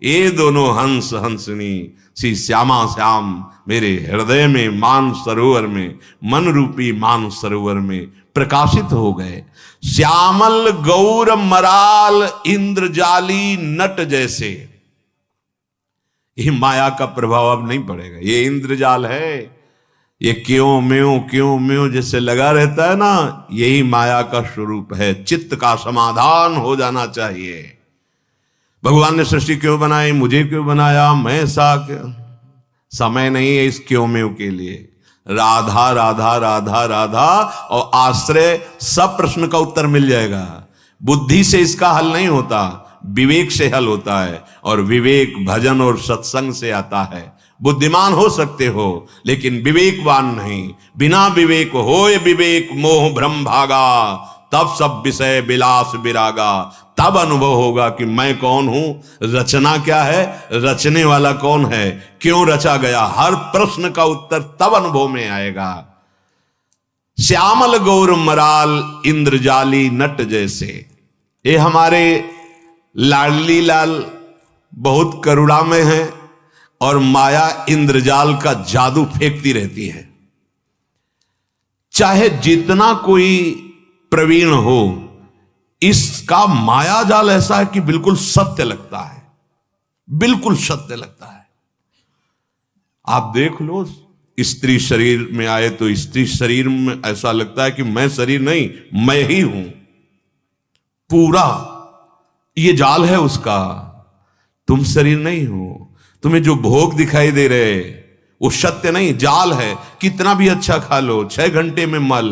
ये दोनों हंस हंसनी श्री श्यामा श्याम मेरे हृदय में मान सरोवर में, मन रूपी मान सरोवर में प्रकाशित हो गए। श्यामल गौर मराल इंद्रजाली नट जैसे। ये माया का प्रभाव अब नहीं पड़ेगा। ये इंद्रजाल है, ये क्यों म्यों जैसे लगा रहता है ना, यही माया का स्वरूप है। चित्त का समाधान हो जाना चाहिए। भगवान ने सृष्टि क्यों बनाई, मुझे क्यों बनाया, मैं सा क्यों, समय नहीं है इस क्यों म्यों के लिए। राधा राधा राधा राधा और आश्रय, सब प्रश्न का उत्तर मिल जाएगा। बुद्धि से इसका हल नहीं होता, विवेक से हल होता है, और विवेक भजन और सत्संग से आता है। बुद्धिमान हो सकते हो लेकिन विवेकवान नहीं। बिना विवेक होए विवेक मोह भ्रम भागा, तब सब विषय विलास विरागा। तब अनुभव होगा कि मैं कौन हूं, रचना क्या है, रचने वाला कौन है, क्यों रचा गया। हर प्रश्न का उत्तर तब अनुभव में आएगा। श्यामल गौर मराल इंद्रजाली नट जैसे। ये हमारे लाडली लाल बहुत करुणामय हैं और माया इंद्रजाल का जादू फेंकती रहती है। चाहे जितना कोई प्रवीण हो, इसका माया जाल ऐसा है कि बिल्कुल सत्य लगता है, बिल्कुल सत्य लगता है। आप देख लो, स्त्री शरीर में आए तो स्त्री शरीर में ऐसा लगता है कि मैं शरीर नहीं, मैं ही हूं पूरा। ये जाल है उसका। तुम शरीर नहीं हो। तुम्हें जो भोग दिखाई दे रहे वो सत्य नहीं, जाल है। कितना भी अच्छा खा लो, 6 घंटे में मल,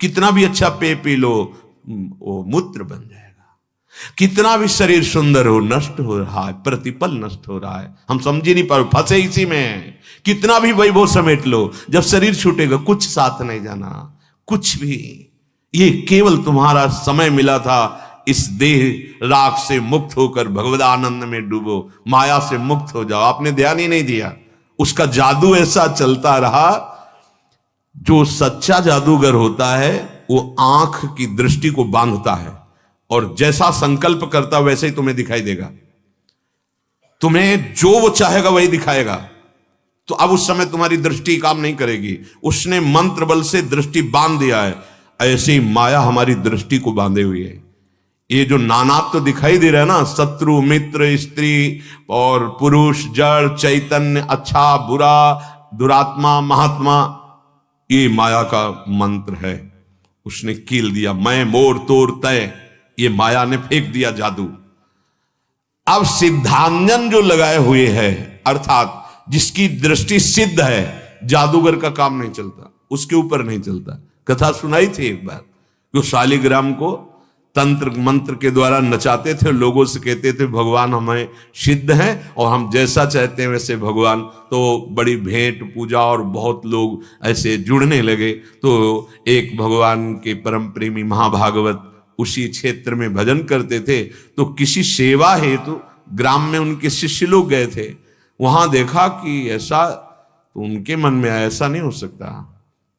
कितना भी अच्छा पेय पी लो, वो मूत्र बन जाएगा। कितना भी शरीर सुंदर हो, नष्ट हो रहा है, प्रतिपल नष्ट हो रहा है। हम समझ नहीं पा रहे, फंसे इसी में। कितना भी वैभव समेट लो, जब शरीर छूटेगा कुछ साथ नहीं जाना, कुछ भी। ये केवल तुम्हारा समय मिला था, इस देह राख से मुक्त होकर भगवद आनंद में डूबो, माया से मुक्त हो जाओ। आपने ध्यान ही नहीं दिया। उसका जादू ऐसा चलता रहा। जो सच्चा जादूगर होता है वो आंख की दृष्टि को बांधता है, और जैसा संकल्प करता वैसे ही तुम्हें दिखाई देगा। तुम्हें जो वो चाहेगा वही दिखाएगा। तो अब उस समय तुम्हारी दृष्टि काम नहीं करेगी। उसने मंत्र बल से दृष्टि बांध दिया है। ऐसे ही माया हमारी दृष्टि को बांधे हुई है। ये जो नानात्व तो दिखाई दे रहा है ना, शत्रु मित्र स्त्री और पुरुष जड़ चैतन्य, अच्छा बुरा, दुरात्मा महात्मा, ये माया का मंत्र है। उसने कील दिया, मैं मोर तोर तय, ये माया ने फेंक दिया जादू। अब सिद्धांजन जो लगाए हुए है, अर्थात जिसकी दृष्टि सिद्ध है, जादूगर का काम नहीं चलता, उसके ऊपर नहीं चलता। कथा सुनाई थी एक बार, जो शालिग्राम को तंत्र मंत्र के द्वारा नचाते थे, लोगों से कहते थे भगवान हमें सिद्ध हैं और हम जैसा चाहते हैं वैसे भगवान। तो बड़ी भेंट पूजा और बहुत लोग ऐसे जुड़ने लगे। तो एक भगवान के परम प्रेमी महाभागवत उसी क्षेत्र में भजन करते थे। तो किसी सेवा हेतु ग्राम में उनके शिष्य लोग गए थे, वहां देखा कि ऐसा, तो उनके मन में आया ऐसा नहीं हो सकता,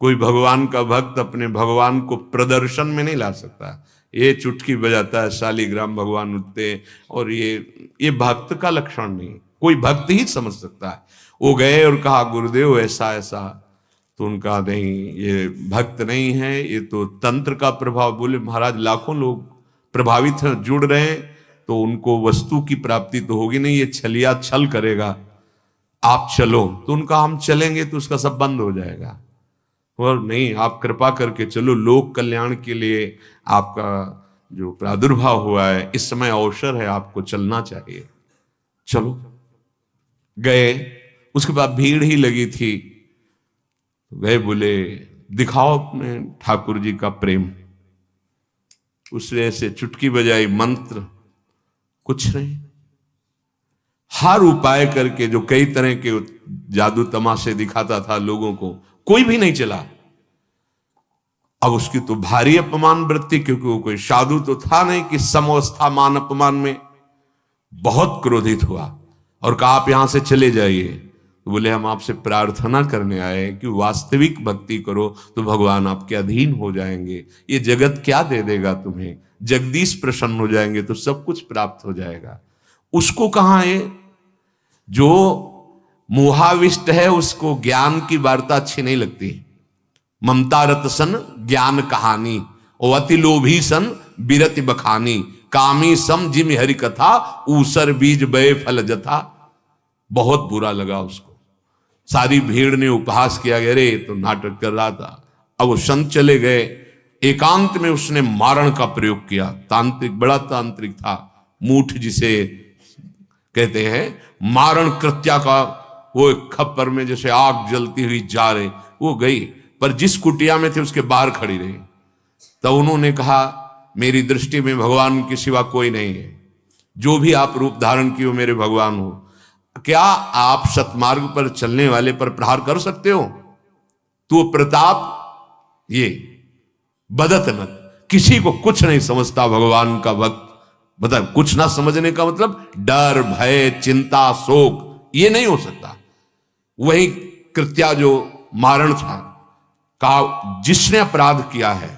कोई भगवान का भक्त अपने भगवान को प्रदर्शन में नहीं ला सकता। ये चुटकी बजाता है, शालिग्राम भगवान उठते, और ये भक्त का लक्षण नहीं, कोई भक्त ही समझ सकता है। वो गए और कहा गुरुदेव ऐसा ऐसा, तो उनका नहीं, ये भक्त नहीं है, ये तो तंत्र का प्रभाव। बोले महाराज लाखों लोग प्रभावित हैं, जुड़ रहे हैं, तो उनको वस्तु की प्राप्ति तो होगी नहीं, ये छलिया छल करेगा, आप चलो। तो उनका हम चलेंगे तो उसका सब बंद हो जाएगा, और नहीं आप कृपा करके चलो, लोक कल्याण के लिए आपका जो प्रादुर्भाव हुआ है इस समय अवसर है, आपको चलना चाहिए, चलो। गए, उसके बाद भीड़ ही लगी थी, गए, बोले दिखाओ अपने ठाकुर जी का प्रेम। उसने ऐसे चुटकी बजाई, मंत्र कुछ नहीं, हर उपाय करके, जो कई तरह के जादू तमाशे दिखाता था लोगों को, कोई भी नहीं चला। अब उसकी तो भारी अपमान वृत्ति, क्योंकि वो कोई साधु तो था नहीं कि समवस्था मान अपमान में। बहुत क्रोधित हुआ और कहा आप यहां से चले जाइए। तो बोले हम आपसे प्रार्थना करने आए कि वास्तविक भक्ति करो तो भगवान आपके अधीन हो जाएंगे। ये जगत क्या दे देगा तुम्हें, जगदीश प्रसन्न हो जाएंगे तो सब कुछ प्राप्त हो जाएगा। उसको कहां है, जो मोहाविष्ट है उसको ज्ञान की वार्ता अच्छी नहीं लगती। ममता रत सन ज्ञान कहानी, और अति लोभी सन बिरति बखानी, कामी सम जिम हरि कथा, ऊसर बीज बे फल जथा। बहुत बुरा लगा उसको। सारी भीड़ ने उपहास किया, अरे तो नाटक कर रहा था। अब वो संत चले गए, एकांत में उसने मारण का प्रयोग किया। तांत्रिक, बड़ा तांत्रिक था, मूठ जिसे कहते हैं, मारण कृत्या का वो खप्पर में जैसे आग जलती हुई जा रही, वो गई, पर जिस कुटिया में थे उसके बाहर खड़ी रही। तब उन्होंने कहा मेरी दृष्टि में भगवान के सिवा कोई नहीं है, जो भी आप रूप धारण किए हो मेरे भगवान हो। क्या आप सतमार्ग पर चलने वाले पर प्रहार कर सकते हो? तो प्रताप ये बदत न, किसी को कुछ नहीं समझता भगवान का भक्त। मतलब कुछ ना समझने का मतलब डर, भय, चिंता, शोक, ये नहीं हो सकता। वही कृत्या जो मारण था, कहा जिसने अपराध किया है,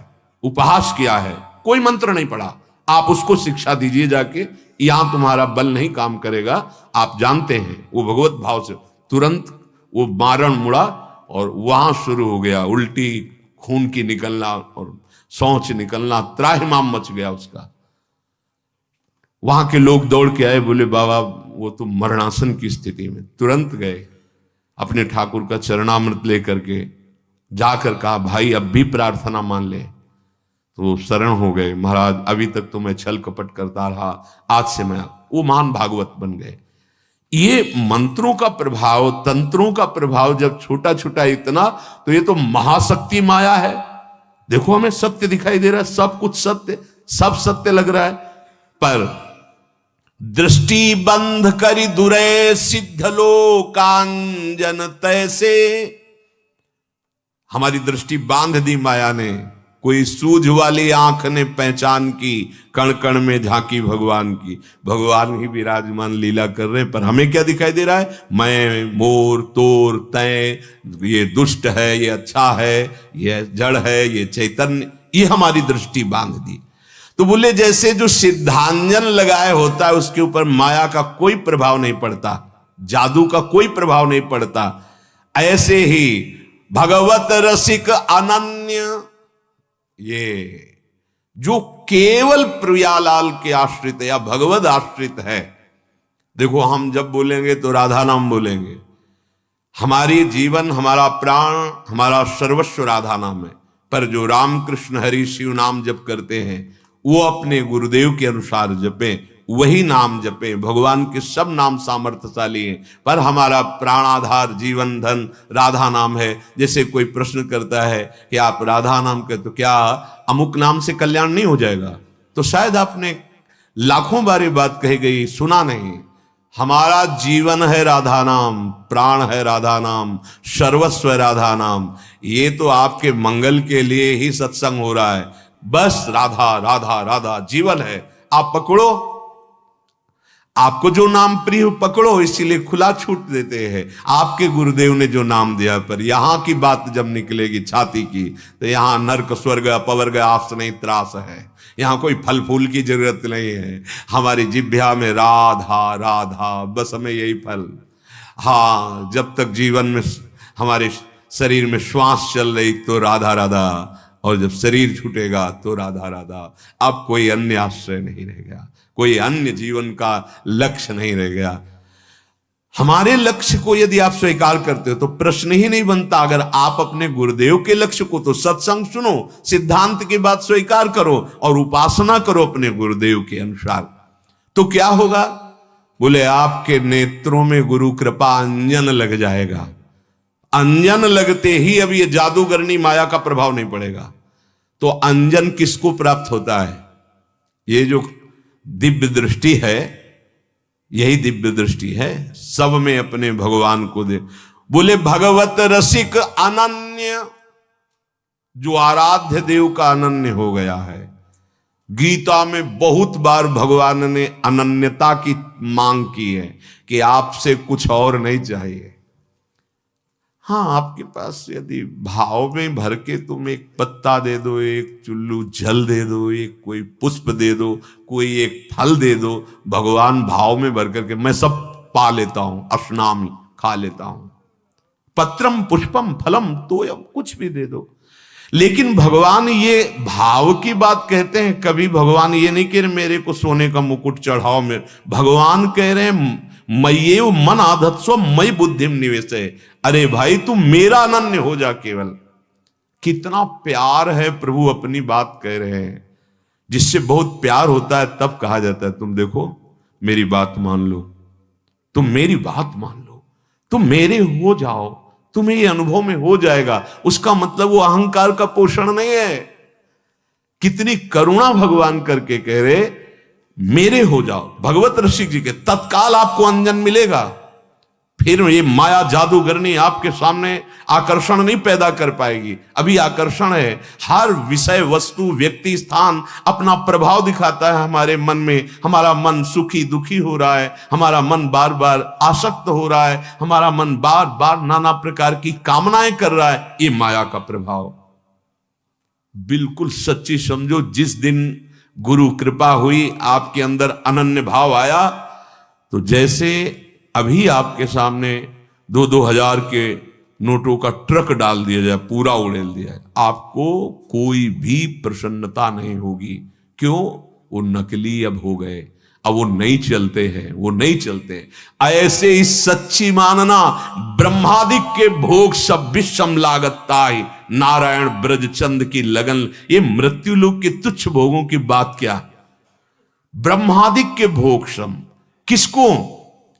उपहास किया है, कोई मंत्र नहीं पढ़ा, आप उसको शिक्षा दीजिए जाके, यहां तुम्हारा बल नहीं काम करेगा। आप जानते हैं वो भगवत भाव से तुरंत वो मारण मुड़ा और वहां शुरू हो गया उल्टी, खून की निकलना और सोच निकलना, त्राहिमाम मच गया उसका। वहां के लोग दौड़ के आए, बोले बाबा वो तो मरणासन की स्थिति में। तुरंत गए, अपने ठाकुर का चरणामृत लेकर के जाकर कहा भाई अब भी प्रार्थना मान ले। तो शरण हो गए, महाराज अभी तक तो मैं छल कपट करता रहा, आज से मैं, वो महान भागवत बन गए। ये मंत्रों का प्रभाव, तंत्रों का प्रभाव जब छोटा छोटा इतना, तो ये तो महाशक्ति माया है। देखो हमें सत्य दिखाई दे रहा है, सब कुछ सत्य, सब सत्य लग रहा है, पर दृष्टि बंध करी दुरे सिद्ध लोकांजन तैसे। हमारी दृष्टि बांध दी माया ने, कोई सूझ वाली आंख ने पहचान की, कण कण में झांकी भगवान की। भगवान ही विराजमान लीला कर रहे हैं, पर हमें क्या दिखाई दे रहा है? मैं, मोर, तोर, तय, ये दुष्ट है, ये अच्छा है, ये जड़ है, ये चैतन्य, ये हमारी दृष्टि बांध दी। तो बोले जैसे जो सिद्धांजन लगाए होता है उसके ऊपर माया का कोई प्रभाव नहीं पड़ता, जादू का कोई प्रभाव नहीं पड़ता, ऐसे ही भगवत रसिक अनन्य, ये जो केवल प्रियालाल के आश्रित है या भगवत आश्रित है। देखो हम जब बोलेंगे तो राधा नाम बोलेंगे, हमारी जीवन, हमारा प्राण, हमारा सर्वस्व राधा नाम है। पर जो राम कृष्ण हरि शिव नाम जप करते हैं वो अपने गुरुदेव के अनुसार जपें, वही नाम जपे। भगवान के सब नाम सामर्थ्यशाली हैं, पर हमारा प्राणाधार जीवन धन राधा नाम है। जैसे कोई प्रश्न करता है कि आप राधा नाम के, तो क्या अमुक नाम से कल्याण नहीं हो जाएगा? तो शायद आपने लाखों बार ये बात कही गई, सुना नहीं। हमारा जीवन है राधा नाम, प्राण है राधा नाम, सर्वस्व है राधा नाम। ये तो आपके मंगल के लिए ही सत्संग हो रहा है। बस राधा राधा राधा जीवन है, आप पकड़ो। आपको जो नाम प्रिय हो पकड़ो, इसीलिए खुला छूट देते हैं। आपके गुरुदेव ने जो नाम दिया, पर यहां की बात जब निकलेगी छाती की, तो यहां नर्क स्वर्ग अपवर्ग आस नहीं त्रास है। यहां कोई फल फूल की जरूरत नहीं है। हमारी जिह्वा में राधा राधा, बस हमें यही फल। हाँ, जब तक जीवन में हमारे शरीर में श्वास चल रही तो राधा राधा, और जब शरीर छूटेगा तो राधा राधा। अब कोई अन्य आश्रय नहीं रह गया, कोई अन्य जीवन का लक्ष्य नहीं रह गया। हमारे लक्ष्य को यदि आप स्वीकार करते हो तो प्रश्न ही नहीं बनता। अगर आप अपने गुरुदेव के लक्ष्य को, तो सत्संग सुनो, सिद्धांत की बात स्वीकार करो और उपासना करो अपने गुरुदेव के अनुसार, तो क्या होगा? बोले आपके नेत्रों में गुरु कृपा अंजन लग जाएगा। अंजन लगते ही अब ये जादूगरनी माया का प्रभाव नहीं पड़ेगा। तो अंजन किसको प्राप्त होता है? ये जो दिव्य दृष्टि है, यही दिव्य दृष्टि है। सब में अपने भगवान को दे। बोले भगवत रसिक अनन्य, जो आराध्य देव का अनन्य हो गया है। गीता में बहुत बार भगवान ने अनन्यता की मांग की है कि आपसे कुछ और नहीं चाहिए। हाँ, आपके पास यदि भाव में भर के तुम एक पत्ता दे दो, एक चुल्लू जल दे दो, एक कोई पुष्प दे दो, कोई एक फल दे दो, भगवान भाव में भर करके मैं सब पा लेता हूं, अश्नामी खा लेता हूं, पत्रम पुष्पम फलम तोयम, कुछ भी दे दो। लेकिन भगवान ये भाव की बात कहते हैं। कभी भगवान ये नहीं कह रहे मेरे को सोने का मुकुट चढ़ाओ। में भगवान कह रहे हैं मय्येव मन आधत्स्व मयि बुद्धिम निवेशय। अरे भाई तू मेरा अनन्य हो जा केवल। कितना प्यार है प्रभु अपनी बात कह रहे हैं। जिससे बहुत प्यार होता है तब कहा जाता है तुम देखो मेरी बात मान लो, तुम मेरी बात मान लो, तुम मेरे हो जाओ, तुम्हें ये अनुभव में हो जाएगा। उसका मतलब वो अहंकार का पोषण नहीं है। कितनी करुणा भगवान करके कह रहे मेरे हो जाओ। भगवत ऋषि जी के तत्काल आपको अंजन मिलेगा। फिर ये माया जादूगरनी आपके सामने आकर्षण नहीं पैदा कर पाएगी। अभी आकर्षण है, हर विषय वस्तु व्यक्ति स्थान अपना प्रभाव दिखाता है हमारे मन में। हमारा मन सुखी दुखी हो रहा है, हमारा मन बार बार आसक्त हो रहा है, हमारा मन बार बार नाना प्रकार की कामनाएं कर रहा है। ये माया का प्रभाव बिल्कुल सच्ची समझो। जिस दिन गुरु कृपा हुई, आपके अंदर अनन्य भाव आया, तो जैसे अभी आपके सामने 2-2 हजार के नोटों का ट्रक डाल दिया जाए, पूरा उड़ेल दिया है, आपको कोई भी प्रसन्नता नहीं होगी। क्यों? वो नकली अब हो गए, अब वो नहीं चलते हैं, वो नहीं चलते। ऐसे ही सच्ची मानना ब्रह्मादिक के भोग सब विषम लागता ही नारायण ब्रजचंद की लगन। ये मृत्यु लोक के तुच्छ भोगों की बात क्या? ब्रह्मादिक के भोग सम किसको?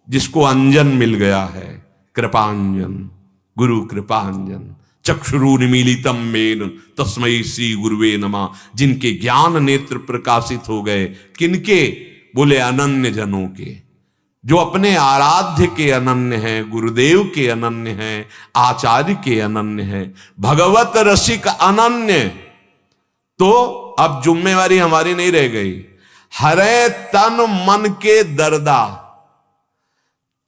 जिसको अंजन मिल गया है, कृपांजन, गुरु कृपांजन। चक्षुरुन्मीलितम मेन तस्मै श्री गुरुवे नमः। जिनके ज्ञान नेत्र प्रकाशित हो गए। किनके? बोले अनन्य जनों के, जो अपने आराध्य के अनन्य हैं, गुरुदेव के अनन्य हैं, आचार्य के अनन्य हैं, भगवत रसिक अनन्य। तो अब जिम्मेवारी हमारी नहीं रह गई। हरे तन मन के दर्दा,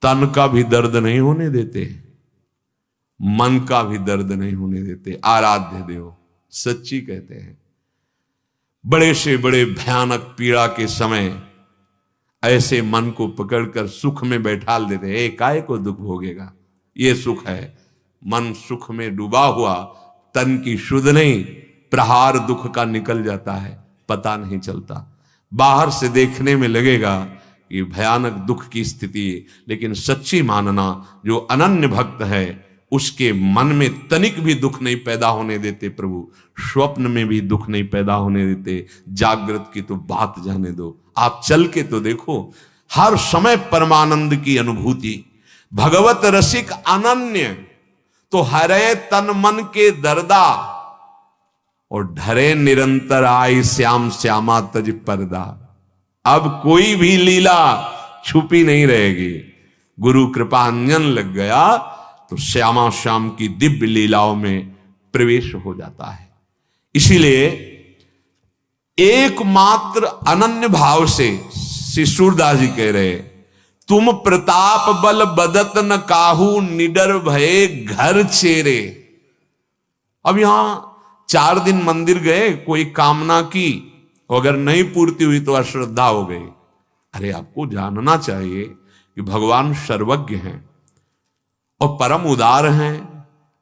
तन का भी दर्द नहीं होने देते, मन का भी दर्द नहीं होने देते। आराध्य देव सच्ची कहते हैं। बड़े से बड़े भयानक पीड़ा के समय ऐसे मन को पकड़कर सुख में बैठाल देते हैं। काय को दुख भोगेगा, ये सुख है। मन सुख में डूबा हुआ, तन की शुद्ध नहीं, प्रहार दुख का निकल जाता है, पता नहीं चलता। बाहर से देखने में लगेगा ये भयानक दुख की स्थिति, लेकिन सच्ची मानना जो अनन्य भक्त है उसके मन में तनिक भी दुख नहीं पैदा होने देते प्रभु, स्वप्न में भी दुख नहीं पैदा होने देते, जागृत की तो बात जाने दो। आप चल के तो देखो, हर समय परमानंद की अनुभूति, भगवत रसिक अनन्य, तो हरे तन मन के दर्दा, और ढरे निरंतर आई श्याम श्यामा तज पर्दा। अब कोई भी लीला छुपी नहीं रहेगी। गुरु कृपा अंजन लग गया तो श्यामा श्याम की दिव्य लीलाओं में प्रवेश हो जाता है। इसीलिए एकमात्र अनन्य भाव से श्री सूरदास जी कह रहे, तुम प्रताप बल बदत न काहू, निडर भये घर चेरे। अब यहां 4 दिन मंदिर गए, कोई कामना की, अगर नहीं पूर्ति हुई तो अश्रद्धा हो गई। अरे आपको जानना चाहिए कि भगवान सर्वज्ञ हैं और परम उदार हैं।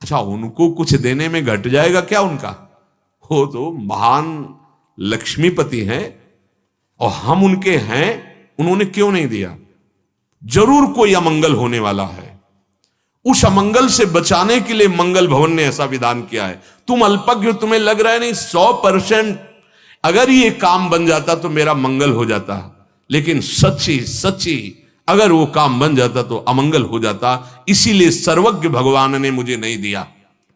अच्छा, उनको कुछ देने में घट जाएगा क्या उनका? वो तो महान लक्ष्मीपति हैं और हम उनके हैं, उन्होंने क्यों नहीं दिया? जरूर कोई अमंगल होने वाला है। उस अमंगल से बचाने के लिए मंगल भवन ने ऐसा विधान किया है। तुम अल्पज्ञ, तुम्हें लग रहा है नहीं 100% अगर ये काम बन जाता तो मेरा मंगल हो जाता, लेकिन सच्ची सच्ची अगर वो काम बन जाता तो अमंगल हो जाता। इसीलिए सर्वज्ञ भगवान ने मुझे नहीं दिया।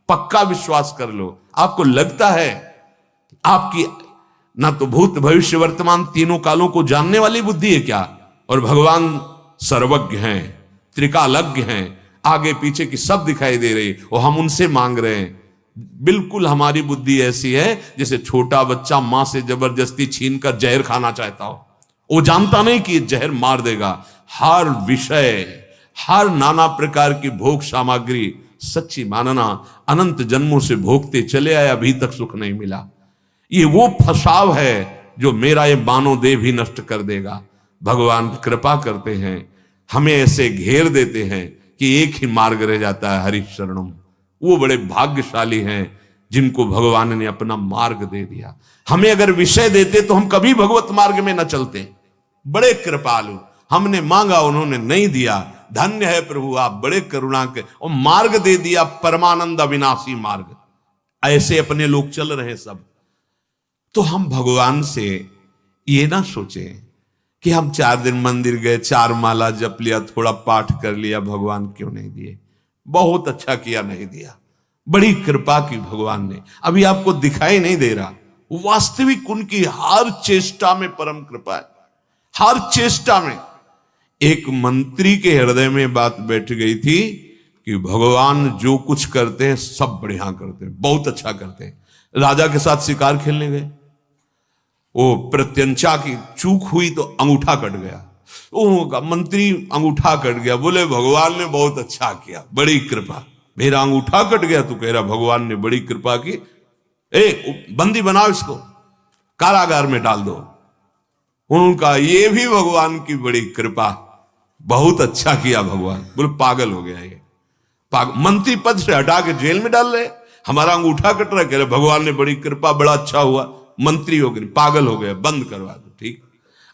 पक्का विश्वास कर लो। आपको लगता है आपकी ना तो भूत भविष्य वर्तमान तीनों कालों को जानने वाली बुद्धि है क्या? और भगवान सर्वज्ञ हैं, त्रिकालज्ञ हैं, आगे पीछे की सब दिखाई दे रही और हम उनसे मांग रहे हैं। बिल्कुल हमारी बुद्धि ऐसी है जैसे छोटा बच्चा मां से जबरदस्ती छीन कर जहर खाना चाहता हो। वो जानता नहीं कि जहर मार देगा। हर विषय, हर नाना प्रकार की भोग सामग्री सच्ची मानना, अनंत जन्मों से भोगते चले आए, अभी तक सुख नहीं मिला। ये वो फसाव है जो मेरा ये मानव देह भी नष्ट कर देगा। भगवान कृपा करते हैं, हमें ऐसे घेर देते हैं कि एक ही मार्ग रह जाता है, हरि शरणम। वो बड़े भाग्यशाली हैं जिनको भगवान ने अपना मार्ग दे दिया। हमें अगर विषय देते तो हम कभी भगवत मार्ग में न चलते। बड़े कृपालु, हमने मांगा उन्होंने नहीं दिया। धन्य है प्रभु, आप बड़े करुणा के, और मार्ग दे दिया, परमानंद अविनाशी मार्ग। ऐसे अपने लोग चल रहे सब। तो हम भगवान से ये ना सोचें कि हम 4 दिन मंदिर गए, 4 माला जप लिया, थोड़ा पाठ कर लिया, भगवान क्यों नहीं दिए? बहुत अच्छा किया नहीं दिया। बड़ी कृपा की भगवान ने। अभी आपको दिखाई नहीं दे रहा, वास्तविक उनकी हर चेष्टा में परम कृपा है। हर चेष्टा में। एक मंत्री के हृदय में बात बैठ गई थी कि भगवान जो कुछ करते हैं सब बढ़िया करते हैं, बहुत अच्छा करते हैं। राजा के साथ शिकार खेलने गए, वो प्रत्यंचा की चूक हुई तो अंगूठा कट गया। वो मंत्री अंगूठा कट गया, बोले भगवान ने बहुत अच्छा किया, बड़ी कृपा। मेरा अंगूठा कट गया तो कह रहा भगवान ने बड़ी कृपा की। बंदी बनाओ, इसको कारागार में डाल दो। उनका ये भी भगवान की बड़ी कृपा, बहुत अच्छा किया भगवान। बोले पागल हो गया ये, मंत्री पद से हटा के जेल में डाल रहे, हमारा अंगूठा कट रहा, कह रहे भगवान ने बड़ी कृपा, बड़ा अच्छा हुआ, मंत्री हो गए, पागल हो गया, बंद करवा दो। ठीक,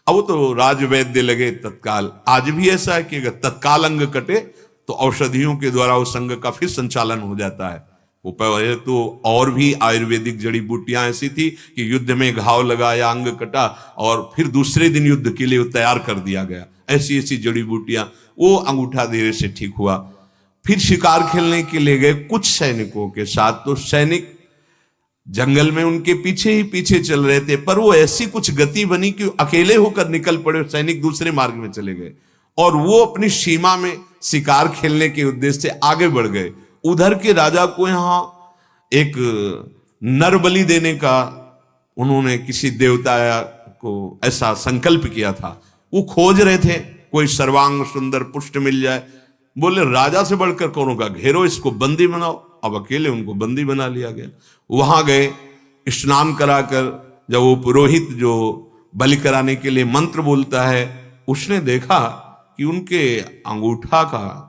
अब वो तो राजवैद्य लगे तत्काल। आज भी ऐसा है कि अगर तत्काल अंग कटे तो औषधियों के द्वारा उस अंग का फिर संचालन हो जाता है। वो पहले तो और भी आयुर्वेदिक जड़ी बूटियां ऐसी थी कि युद्ध में घाव लगा या अंग कटा और फिर दूसरे दिन युद्ध के लिए तैयार कर दिया गया। ऐसी ऐसी जड़ी बूटियां, वो अंगूठा धीरे से ठीक हुआ। फिर शिकार खेलने के लिए गए कुछ सैनिकों के साथ, तो सैनिक जंगल में उनके पीछे ही पीछे चल रहे थे, पर वो ऐसी कुछ गति बनी कि अकेले होकर निकल पड़े, सैनिक दूसरे मार्ग में चले गए और वो अपनी सीमा में शिकार खेलने के उद्देश्य से आगे बढ़ गए। उधर के राजा को यहां एक नर बलि देने का उन्होंने किसी देवता को ऐसा संकल्प किया था। वो खोज रहे थे कोई सर्वांग सुंदर पुष्ट मिल जाए। बोले राजा से बढ़कर कौन होगा, घेरो इसको, बंदी बनाओ। अब अकेले उनको बंदी बना लिया गया। वहां गए, स्नान कराकर जब वो पुरोहित जो बलि कराने के लिए मंत्र बोलता है, उसने देखा कि उनके अंगूठा का,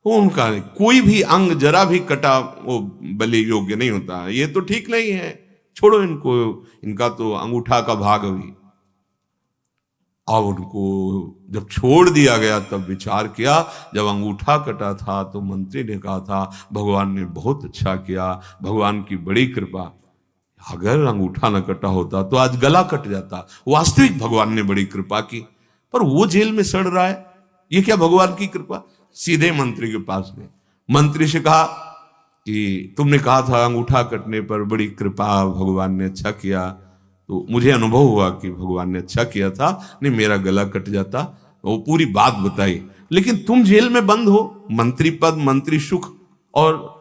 उनका कोई भी अंग जरा भी कटा वो बलि योग्य नहीं होता। ये तो ठीक नहीं है, छोड़ो इनको, इनका तो अंगूठा का भाग हुई। और उनको जब छोड़ दिया गया तब विचार किया, जब अंगूठा कटा था तो मंत्री ने कहा था भगवान ने बहुत अच्छा किया, भगवान की बड़ी कृपा। अगर अंगूठा न कटा होता तो आज गला कट जाता। वास्तविक भगवान ने बड़ी कृपा की, पर वो जेल में सड़ रहा है, ये क्या भगवान की कृपा। सीधे मंत्री के पास गए, मंत्री से कहा कि तुमने कहा था अंगूठा कटने पर बड़ी कृपा, भगवान ने अच्छा किया, तो मुझे अनुभव हुआ कि भगवान ने अच्छा किया था, नहीं मेरा गला कट जाता। वो पूरी बात बताई। लेकिन तुम जेल में बंद हो, मंत्री पद, मंत्री सुख, और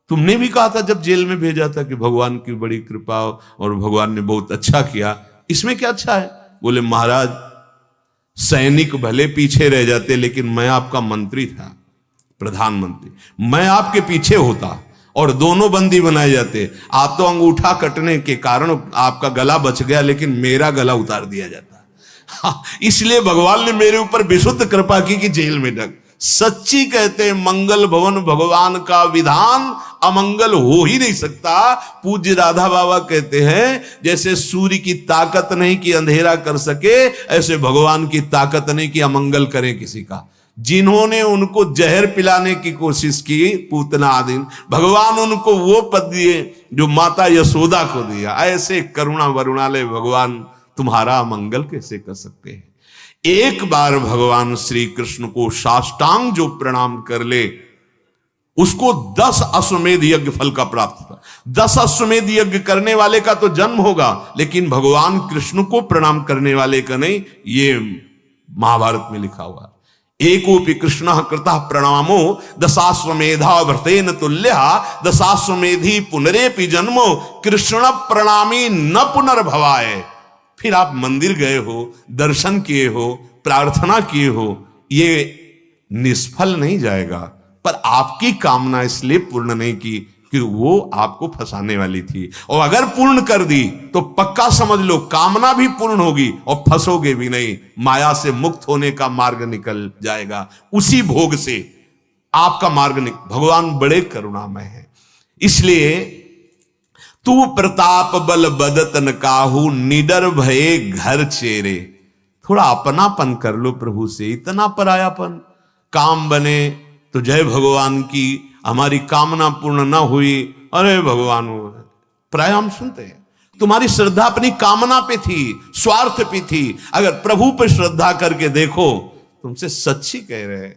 तुमने भी कहा था जब जेल में भेजा था कि भगवान की बड़ी कृपा और भगवान ने बहुत अच्छा किया, इसमें क्या अच्छा है। बोले महाराज सैनिक भले पीछे रह जाते, लेकिन मैं आपका मंत्री था, प्रधानमंत्री, मैं आपके पीछे होता और दोनों बंदी बनाए जाते। आप तो अंगूठा कटने के कारण आपका गला बच गया, लेकिन मेरा गला उतार दिया जाता। हाँ, इसलिए भगवान ने मेरे ऊपर विशुद्ध कृपा की कि जेल में ढक। सच्ची कहते मंगल भवन भगवान का विधान, अमंगल हो ही नहीं सकता। पूज्य राधा बाबा कहते हैं जैसे सूर्य की ताकत नहीं कि अंधेरा कर सके, ऐसे भगवान की ताकत नहीं कि अमंगल करें किसी का। जिन्होंने उनको जहर पिलाने की कोशिश की, पूतना आदि, भगवान उनको वो पद दिए जो माता यशोदा को दिया। ऐसे करुणा वरुणालय भगवान तुम्हारा अमंगल कैसे कर सकते हैं। एक बार भगवान श्री कृष्ण को साष्टांग जो प्रणाम कर ले, उसको 10 अश्वमेध यज्ञ फल का प्राप्त था। 10 अश्वमेध यज्ञ करने वाले का तो जन्म होगा, लेकिन भगवान कृष्ण को प्रणाम करने वाले का नहीं। ये महाभारत में लिखा हुआ। एकोपि कृष्ण कृतः प्रणामो दशाश्वमेधा व्रतेन तुल्यः दशाश्वमेधी पुनरेपि जन्मो कृष्ण प्रणामी न पुनर्भवाय। फिर आप मंदिर गए हो, दर्शन किए हो, प्रार्थना किए हो, ये निष्फल नहीं जाएगा। पर आपकी कामना इसलिए पूर्ण नहीं की कि वो आपको फंसाने वाली थी, और अगर पूर्ण कर दी तो पक्का समझ लो कामना भी पूर्ण होगी और फंसोगे भी नहीं। माया से मुक्त होने का मार्ग निकल जाएगा, उसी भोग से आपका मार्ग भगवान बड़े करुणामय है। इसलिए तू प्रताप बल बदतन काहू निडर भये घर चेरे। थोड़ा अपनापन कर लो प्रभु से, इतना परायापन। काम बने तो जय भगवान की, हमारी कामना पूर्ण ना हुई, अरे भगवान। प्राय हम सुनते हैं तुम्हारी श्रद्धा अपनी कामना पे थी, स्वार्थ पे थी। अगर प्रभु पे श्रद्धा करके देखो, तुमसे सच्ची कह रहे हैं,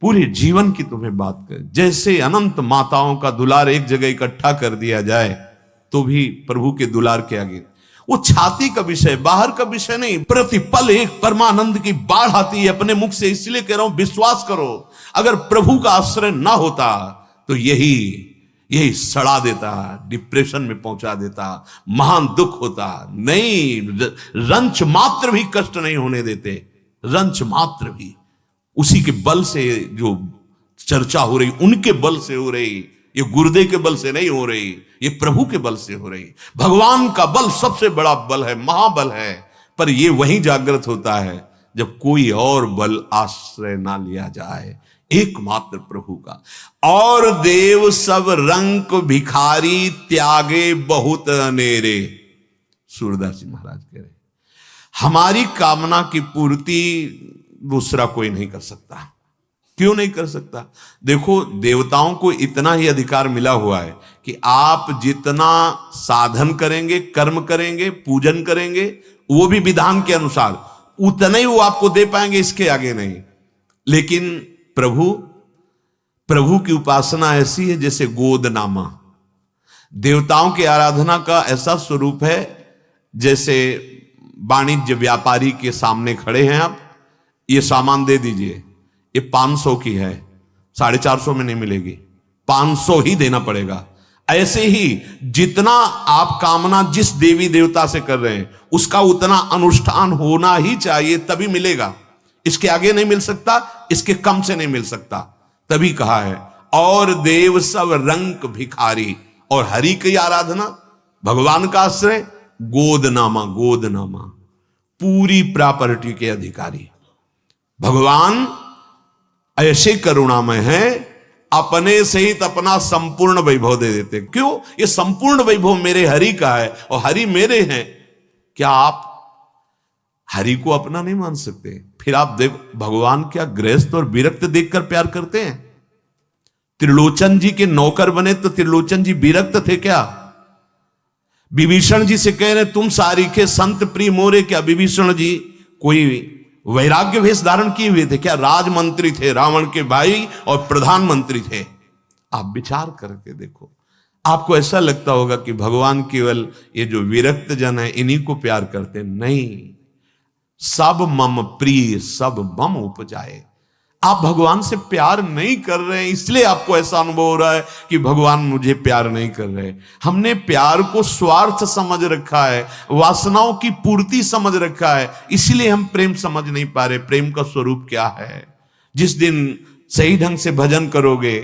पूरे जीवन की तुम्हें बात कर। जैसे अनंत माताओं का दुलार एक जगह इकट्ठा कर दिया जाए तो भी प्रभु के दुलार के आगे वो छाती का विषय, बाहर का विषय नहीं। प्रतिपल एक परमानंद की बाढ़ आती है अपने मुख से। इसलिए कह रहा हूं विश्वास करो, अगर प्रभु का आश्रय ना होता तो यही सड़ा देता, डिप्रेशन में पहुंचा देता, महान दुख होता। नहीं, रंच मात्र भी कष्ट नहीं होने देते, रंच मात्र भी। उसी के बल से जो चर्चा हो रही, उनके बल से हो रही, ये गुरुदेव के बल से नहीं हो रही, ये प्रभु के बल से हो रही। भगवान का बल सबसे बड़ा बल है, महाबल है, पर ये वहीं जागृत होता है जब कोई और बल आश्रय ना लिया जाए, एकमात्र प्रभु का। और देव सब रंक भिखारी त्यागे बहुत अनेरे। सूरदास जी महाराज कह रहे हमारी कामना की पूर्ति दूसरा कोई नहीं कर सकता। क्यों नहीं कर सकता? देखो, देवताओं को इतना ही अधिकार मिला हुआ है कि आप जितना साधन करेंगे, कर्म करेंगे, पूजन करेंगे, वो भी विधान के अनुसार, उतना ही वो आपको दे पाएंगे, इसके आगे नहीं। लेकिन प्रभु की उपासना ऐसी है जैसे गोदनामा। देवताओं की आराधना का ऐसा स्वरूप है जैसे वाणिज्य व्यापारी के सामने खड़े हैं आप, ये सामान दे दीजिए, ये 500 की है, 450 में नहीं मिलेगी, 500 ही देना पड़ेगा। ऐसे ही जितना आप कामना जिस देवी देवता से कर रहे हैं, उसका उतना अनुष्ठान होना ही चाहिए, तभी मिलेगा। इसके आगे नहीं मिल सकता, इसके कम से नहीं मिल सकता। तभी कहा है और देव सब रंक भिखारी। और हरि की आराधना, भगवान का आश्रय, गोदनामा। गोदनामा पूरी प्रॉपर्टी के अधिकारी। भगवान ऐसे करुणामय है, अपने सहित अपना संपूर्ण वैभव दे देते। क्यों? ये संपूर्ण वैभव मेरे हरि का है और हरि मेरे हैं। क्या आप हरि को अपना नहीं मान सकते। फिर आप देख भगवान क्या गृहस्थ और विरक्त देखकर प्यार करते हैं। त्रिलोचन जी के नौकर बने तो त्रिलोचन जी विरक्त थे क्या? विभीषण जी से कह रहे तुम सारीखे संत प्रिय मोरे, क्या विभीषण जी कोई वैराग्य वेश धारण किए हुए थे क्या? राजमंत्री थे, रावण के भाई और प्रधानमंत्री थे। आप विचार करके देखो, आपको ऐसा लगता होगा कि भगवान केवल ये जो विरक्त जन है इन्हीं को प्यार करते। नहीं, सब मम प्रिय सब मम उपजाए। आप भगवान से प्यार नहीं कर रहे हैं, इसलिए आपको ऐसा अनुभव हो रहा है कि भगवान मुझे प्यार नहीं कर रहे। हमने प्यार को स्वार्थ समझ रखा है, वासनाओं की पूर्ति समझ रखा है, इसलिए हम प्रेम समझ नहीं पा रहे। प्रेम का स्वरूप क्या है? जिस दिन सही ढंग से भजन करोगे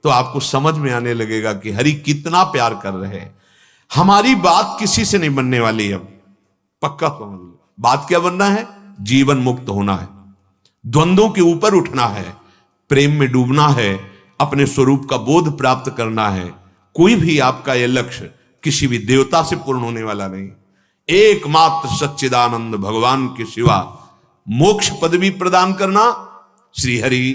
तो आपको समझ में आने लगेगा कि हरि कितना प्यार कर रहे हैं। हमारी बात किसी से नहीं बनने वाली। अब पक्का समझ लो, बात क्या बनना है? जीवन मुक्त होना है, द्वंद्वों के ऊपर उठना है, प्रेम में डूबना है, अपने स्वरूप का बोध प्राप्त करना है। कोई भी आपका यह लक्ष्य किसी भी देवता से पूर्ण होने वाला नहीं। एकमात्र सच्चिदानंद भगवान के सिवा मोक्ष पदवी प्रदान करना श्री हरि,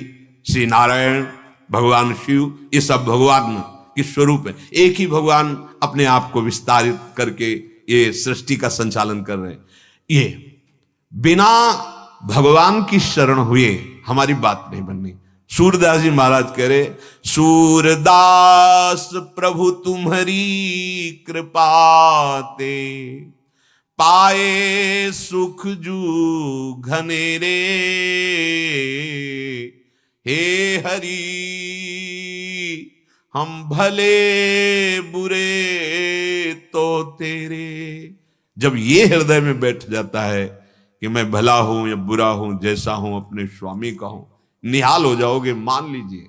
श्री नारायण, भगवान शिव, ये सब भगवान के स्वरूप है। एक ही भगवान अपने आप को विस्तारित करके ये सृष्टि का संचालन कर रहे हैं। ये बिना भगवान की शरण हुए हमारी बात नहीं बननी। सूरदास जी महाराज कह रहे, सूरदास प्रभु तुम्हारी कृपाते, पाए सुख जू घनेरे, हे हरि हम भले बुरे तो तेरे। जब ये हृदय में बैठ जाता है कि मैं भला हूं या बुरा हूं, जैसा हूं अपने स्वामी का हूं, निहाल हो जाओगे। मान लीजिए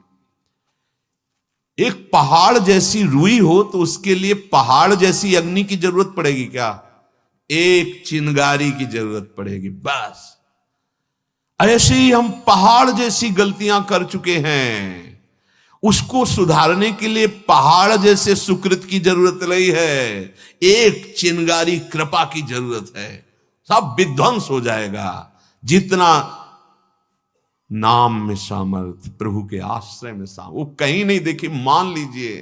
एक पहाड़ जैसी रूई हो तो उसके लिए पहाड़ जैसी अग्नि की जरूरत पड़ेगी क्या? एक चिंगारी की जरूरत पड़ेगी बस। ऐसे ही हम पहाड़ जैसी गलतियां कर चुके हैं, उसको सुधारने के लिए पहाड़ जैसे सुकृत की जरूरत नहीं है, एक चिंगारी कृपा की जरूरत है। सब विध्वंस हो जाएगा। जितना नाम में सामर्थ, प्रभु के आश्रय में सामर्थ, वो कहीं नहीं देखी। मान लीजिए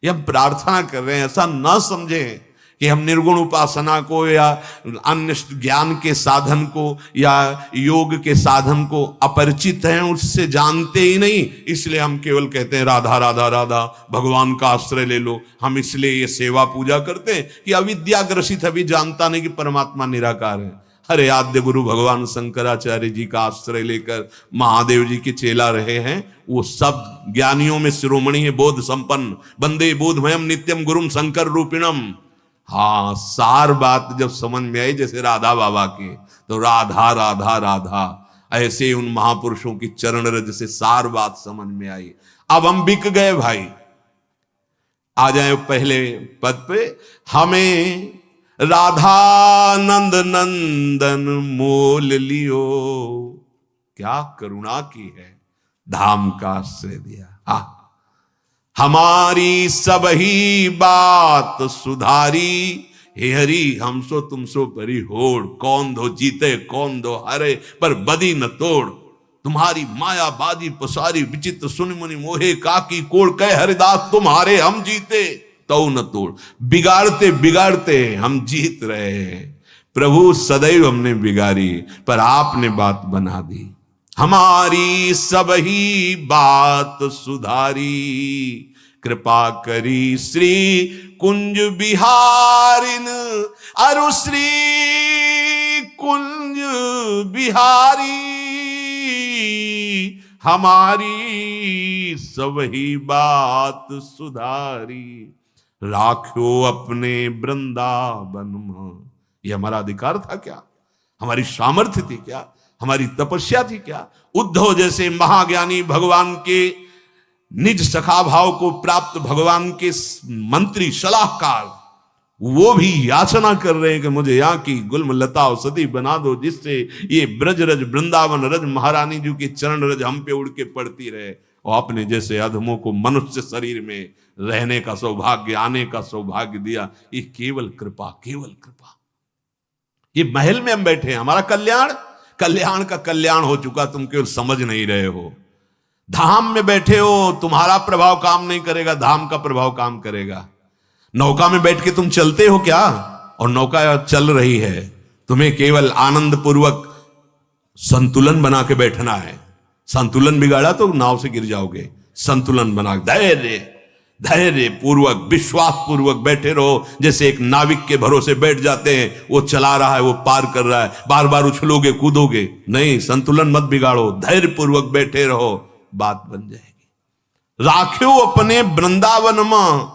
ये हम प्रार्थना कर रहे हैं, ऐसा ना समझें कि हम निर्गुण उपासना को या अन्य ज्ञान के साधन को या योग के साधन को अपरिचित हैं, उससे जानते ही नहीं, इसलिए हम केवल कहते हैं राधा राधा राधा, भगवान का आश्रय ले लो। हम इसलिए ये सेवा पूजा करते हैं कि अविद्याग्रसित अभी जानता नहीं कि परमात्मा निराकार है। अरे आद्य गुरु भगवान शंकराचार्य जी का आश्रय लेकर महादेव जी के चेला रहे हैं, वो सब ज्ञानियों में शिरोमणि है, बोध संपन्न। वंदे बोधमयम नित्यम गुरुम शंकर रूपिणम। हाँ, सार बात जब समझ में आई जैसे राधा बाबा की, तो राधा राधा राधा, ऐसे उन महापुरुषों की चरण रज से सार बात समझ में आई। अब हम बिक गए भाई। आ जाए पहले पद पे, हमें राधानंद नंदन मोल लियो। क्या करुणा की है, धाम का आश्रय दिया। हमारी सब ही बात सुधारी, हे हरि हम सो तुम सो परी होड़। कौन दो जीते कौन दो हारे, पर बदी न तोड़। तुम्हारी माया बाजी पसारी, विचित्र सुन मुनि मोहे काकी कोड़। कह हरिदास तुम्हारे हम जीते तो न तोड़। बिगाड़ते बिगाड़ते हम जीत रहे हैं, प्रभु सदैव हमने बिगाड़ी, पर आपने बात बना दी। हमारी सब ही बात सुधारी, कृपा करी श्री कुंज बिहारिन। अरु श्री कुंज बिहारी, हमारी सब ही बात सुधारी। राखो अपने वृंदावन में। यह हमारा अधिकार था क्या? हमारी सामर्थ्य थी क्या? हमारी तपस्या थी क्या? उद्धव जैसे महाज्ञानी, भगवान के निज सखा भाव को प्राप्त भगवान के मंत्री सलाहकार, वो भी याचना कर रहे हैं कि मुझे यहाँ की गुल्म लता औषधि बना दो, जिससे ये ब्रज रज वृंदावन रज महारानी जी की चरण रज हम पे उड़ के पड़ती रहे। और अपने जैसे अधमों को मनुष्य शरीर में रहने का सौभाग्य, आने का सौभाग्य दिया। ये केवल कृपा, केवल कृपा। ये महल में हम बैठे हैं, हमारा कल्याण, कल्याण का कल्याण हो चुका, तुम केवल समझ नहीं रहे हो। धाम में बैठे हो, तुम्हारा प्रभाव काम नहीं करेगा, धाम का प्रभाव काम करेगा। नौका में बैठ के तुम चलते हो क्या, और नौका चल रही है, तुम्हें केवल आनंद पूर्वक संतुलन बना के बैठना है। संतुलन बिगाड़ा तो नाव से गिर जाओगे। संतुलन बना, धैर्य धैर्य पूर्वक विश्वास पूर्वक बैठे रहो। जैसे एक नाविक के भरोसे बैठ जाते हैं, वो चला रहा है, वो पार कर रहा है, बार बार उछलोगे कूदोगे नहीं, संतुलन मत बिगाड़ो, धैर्य पूर्वक बैठे रहो, बात बन जाएगी। राख्यो अपने वृंदावन में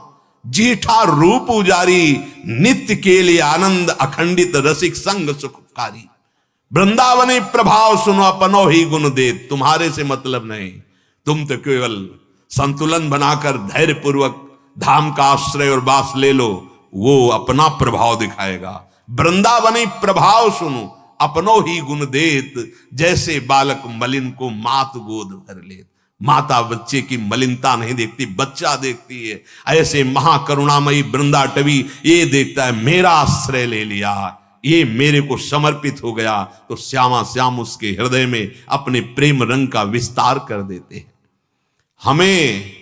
जीठा रूप उजारी, नित्य के लिए आनंद अखंडित रसिक संग सुखकारी। वृंदावनी प्रभाव सुनो अपनो ही गुण दे, तुम्हारे से मतलब नहीं, तुम तो केवल संतुलन बनाकर धैर्य पूर्वक धाम का आश्रय और वास ले लो, वो अपना प्रभाव दिखाएगा। वृंदावनी प्रभाव सुनो अपनो ही गुण देत, जैसे बालक मलिन को मात गोद भर ले। माता बच्चे की मलिनता नहीं देखती, बच्चा देखती है। ऐसे महाकरुणामयी वृंदाटवी ये देखता है, मेरा आश्रय ले लिया, ये मेरे को समर्पित हो गया, तो श्यामा श्याम उसके हृदय में अपने प्रेम रंग का विस्तार कर देते हैं। हमें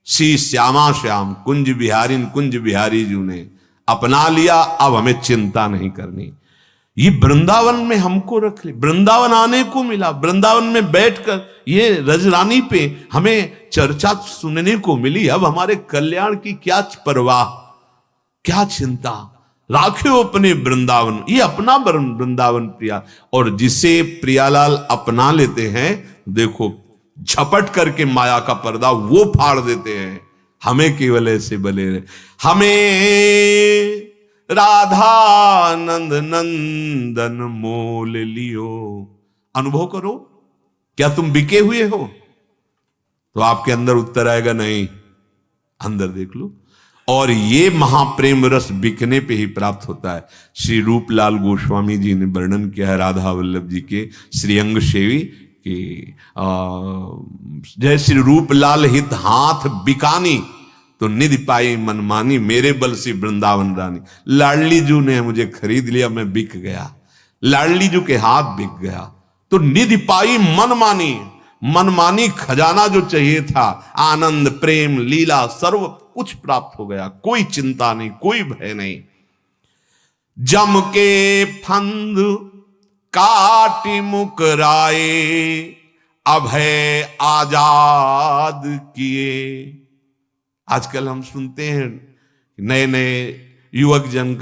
श्री श्यामा श्याम कुंज बिहारी जी ने अपना लिया, अब हमें चिंता नहीं करनी। ये वृंदावन में हमको रख ले, वृंदावन आने को मिला, वृंदावन में बैठकर ये रजरानी पे हमें चर्चा सुनने को मिली। अब हमारे कल्याण की क्या परवाह, क्या चिंता। राखियो अपने वृंदावन, ये अपना वृंदावन प्रिया, और जिसे प्रियालाल अपना लेते हैं, देखो झपट करके माया का पर्दा वो फाड़ देते हैं। हमें केवल ऐसे बने रहे, हमें राधानंद नंदन मोल लियो। अनुभव करो, क्या तुम बिके हुए हो? तो आपके अंदर उत्तर आएगा नहीं, अंदर देख लो। और ये महाप्रेम रस बिकने पे ही प्राप्त होता है। श्री रूपलाल गोस्वामी जी ने वर्णन किया है राधा वल्लभ जी के श्रीअंग सेवी कि जय श्री रूपलाल हित हाथ बिकानी, तो निधि पाई मनमानी, मेरे बल से वृंदावन रानी। लाडली जू ने मुझे खरीद लिया, मैं बिक गया, लाडली जू के हाथ बिक गया, तो निधि पाई मनमानी, मनमानी खजाना जो चाहिए था, आनंद प्रेम लीला सर्व कुछ प्राप्त हो गया, कोई चिंता नहीं, कोई भय नहीं। जम के फंद काटी मुकराए, अभय आजाद किए। आजकल हम सुनते हैं नए नए युवक जन,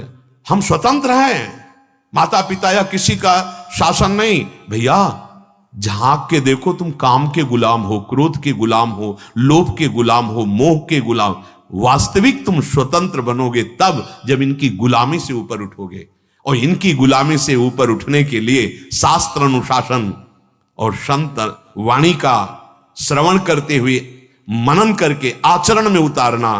हम स्वतंत्र हैं, माता पिता या किसी का शासन नहीं। भैया झांक के देखो, तुम काम के गुलाम हो, क्रोध के गुलाम हो, लोभ के गुलाम हो, मोह के गुलाम। वास्तविक तुम स्वतंत्र बनोगे तब जब इनकी गुलामी से ऊपर उठोगे। और इनकी गुलामी से ऊपर उठने के लिए शास्त्र अनुशासन और संत वाणी का श्रवण करते हुए मनन करके आचरण में उतारना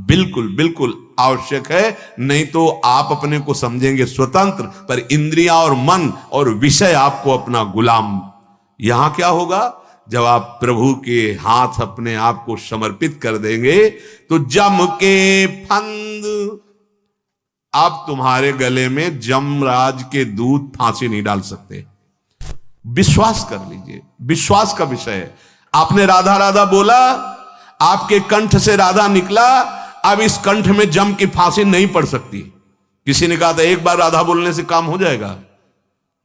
बिल्कुल बिल्कुल आवश्यक है। नहीं तो आप अपने को समझेंगे स्वतंत्र, पर इंद्रियां और मन और विषय आपको अपना गुलाम। यहां क्या होगा, जब आप प्रभु के हाथ अपने आप को समर्पित कर देंगे, तो जम के फंद, आप तुम्हारे गले में जमराज के दूध फांसी नहीं डाल सकते। विश्वास कर लीजिए, विश्वास का विषय है। आपने राधा राधा बोला, आपके कंठ से राधा निकला, अब इस कंठ में जम की फांसी नहीं पड़ सकती। किसी ने कहा था एक बार राधा बोलने से काम हो जाएगा,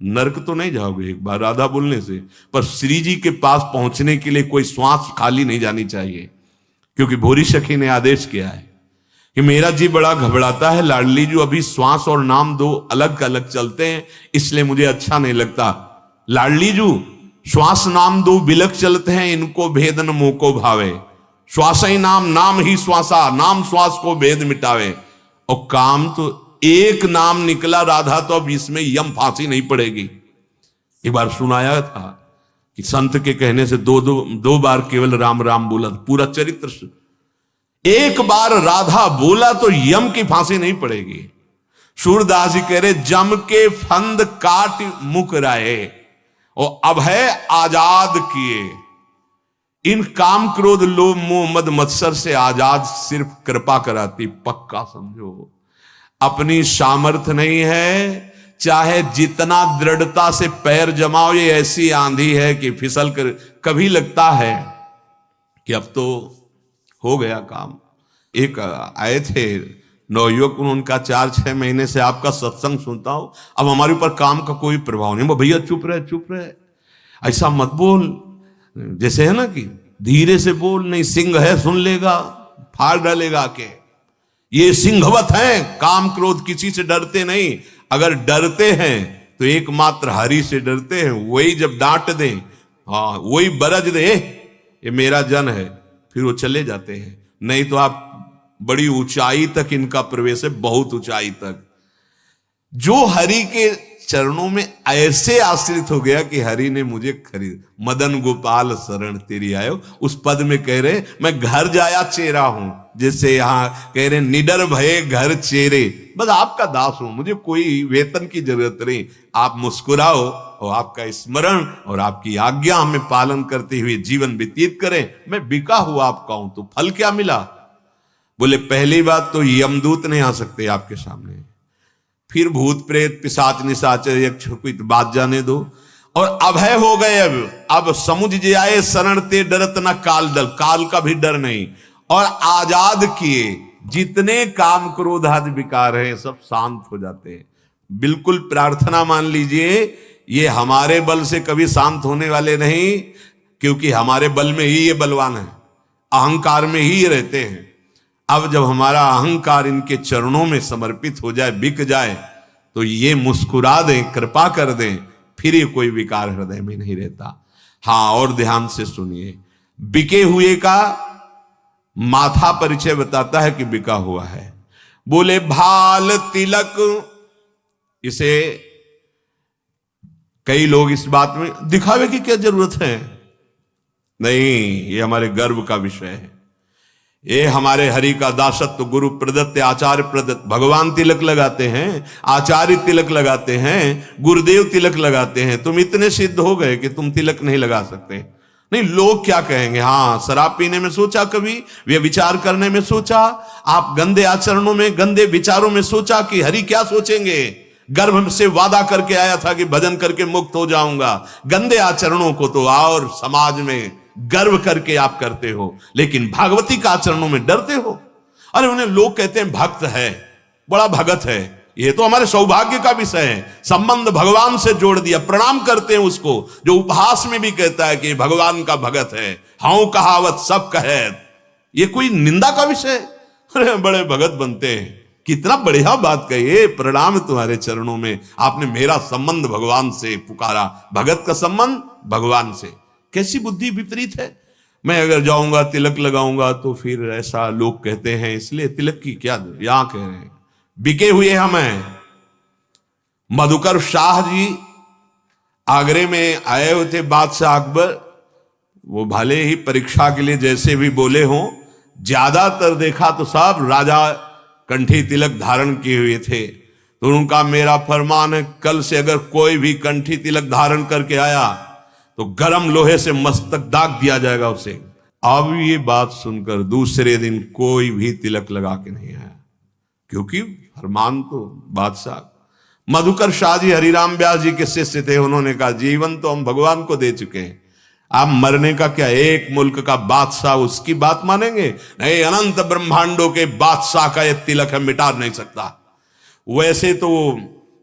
नरक तो नहीं जाओगे एक बार राधा बोलने से, पर श्री जी के पास पहुंचने के लिए कोई श्वास खाली नहीं जानी चाहिए। क्योंकि भोरी सखी ने आदेश किया है कि मेरा जी बड़ा घबराता है, लाडली जी अभी श्वास और नाम दो अलग अलग चलते हैं, इसलिए मुझे अच्छा नहीं लगता। लाडली जी श्वास नाम दो बिलक चलते हैं, इनको भेद न मोह को भावे। श्वास ही नाम, नाम ही श्वासा, नाम श्वास को भेद मिटावे। और काम तो एक नाम निकला राधा, तो अब इसमें यम फांसी नहीं पड़ेगी। एक बार सुनाया था कि संत के कहने से दो बार केवल राम राम बोला, पूरा चरित्र। एक बार राधा बोला तो यम की फांसी नहीं पड़ेगी। सूरदास जी कह रहे जम के फंद काट मुक राये और अभय आजाद किए। इन काम क्रोध लोभ मोह मद मत्सर से आजाद सिर्फ कृपा कराती, पक्का समझो। अपनी सामर्थ्य नहीं है, चाहे जितना दृढ़ता से पैर जमाओ, ये ऐसी आंधी है कि फिसल कर कभी लगता है कि अब तो हो गया काम। एक आए थे नवयुवक, उनका 4-6 महीने से आपका सत्संग सुनता हूं, अब हमारे ऊपर काम का कोई प्रभाव नहीं। भैया चुप रहे चुप रहे, ऐसा मत बोल, जैसे है ना कि धीरे से बोल, नहीं सिंह है सुन लेगा, फाड़ डालेगा के। ये सिंहवत हैं, काम क्रोध किसी से डरते नहीं। अगर डरते हैं तो एकमात्र हरि से डरते हैं। वही जब डांट दे, हाँ वही बरज दे, ये मेरा जन है, फिर वो चले जाते हैं। नहीं तो आप बड़ी ऊंचाई तक इनका प्रवेश है, बहुत ऊंचाई तक। जो हरि के चरणों में ऐसे आश्रित हो गया कि हरि ने मुझे खरीद, मदन गोपाल शरण तेरी आयो, उस पद में कह रहे मैं घर जाया चेरा हूं, जैसे यहां कह रहे निडर भये घर चेरे, बस आपका दास हूं, मुझे कोई वेतन की जरूरत नहीं। आप मुस्कुराओ और आपका स्मरण और आपकी आज्ञा हमें पालन करते हुए जीवन व्यतीत करें। मैं बिका हुआ आपका हूं, तो फल क्या मिला? बोले पहली बात तो यमदूत नहीं आ सकते आपके सामने, फिर भूत प्रेत पिशाच निशाचर यक्ष कोई बात जाने दो, और अभय हो गए। अब समुझ जाए शरण ते डरत न काल दल, काल का भी डर नहीं। और आजाद किए जितने काम क्रोध आदि विकार हैं सब शांत हो जाते हैं। बिल्कुल प्रार्थना मान लीजिए, ये हमारे बल से कभी शांत होने वाले नहीं, क्योंकि हमारे बल में ही ये बलवान है, अहंकार में ही ये रहते हैं। अब जब हमारा अहंकार इनके चरणों में समर्पित हो जाए, बिक जाए, तो ये मुस्कुरा दें, कृपा कर दें, फिर ये कोई विकार हृदय में नहीं रहता। हाँ, और ध्यान से सुनिए, बिके हुए का माथा परिचय बताता है कि बिका हुआ है। बोले भाल तिलक, इसे कई लोग इस बात में दिखावे की क्या जरूरत है? नहीं, ये हमारे गर्व का विषय है। ये हमारे हरि का दासत्व, गुरु प्रदत्त, आचार्य प्रदत्त। भगवान तिलक लगाते हैं, आचार्य तिलक लगाते हैं, गुरुदेव तिलक लगाते हैं। तुम इतने सिद्ध हो गए कि तुम तिलक नहीं लगा सकते। नहीं, लोग क्या कहेंगे? हाँ, शराब पीने में सोचा, कभी वे विचार करने में सोचा, आप गंदे आचरणों में, गंदे विचारों में सोचा कि हरि क्या सोचेंगे? गर्भ से वादा करके आया था कि भजन करके मुक्त हो जाऊंगा। गंदे आचरणों को तो और समाज में गर्व करके आप करते हो, लेकिन भागवती का आचरणों में डरते हो। अरे उन्हें लोग कहते हैं भक्त है, बड़ा भगत है। ये तो हमारे सौभाग्य का विषय है। संबंध भगवान से जोड़ दिया, प्रणाम करते हैं उसको, जो उपहास में भी कहता है कि भगवान का भगत है। हाउ कहावत सब कहत, ये कोई निंदा का विषय? अरे बड़े भगत बनते हैं, कितना बढ़िया बात कही, प्रणाम तुम्हारे चरणों में, आपने मेरा संबंध भगवान से पुकारा। भगत का संबंध भगवान से, कैसी बुद्धि विपरीत है। मैं अगर जाऊंगा तिलक लगाऊंगा तो फिर ऐसा लोग कहते हैं, इसलिए तिलक की क्या, यहां कह रहे हैं बिके हुए हमें। मधुकर शाह जी आगरे में आए हुए थे, बादशाह अकबर, वो भले ही परीक्षा के लिए जैसे भी बोले हों, ज्यादातर देखा तो सब राजा कंठी तिलक धारण किए हुए थे। तो उनका मेरा फरमान है, कल से अगर कोई भी कंठी तिलक धारण करके आया तो गरम लोहे से मस्तक दाग दिया जाएगा उसे। अब ये बात सुनकर दूसरे दिन कोई भी तिलक लगा के नहीं आया, क्योंकि फरमान तो बादशाह। मधुकर शाह जी हरिराम व्यास जी के शिष्य थे, उन्होंने कहा जीवन तो हम भगवान को दे चुके हैं, आप मरने का क्या, एक मुल्क का बादशाह उसकी बात मानेंगे? नहीं, अनंत ब्रह्मांडों के बादशाह का ये तिलक है, मिटा नहीं सकता। वैसे तो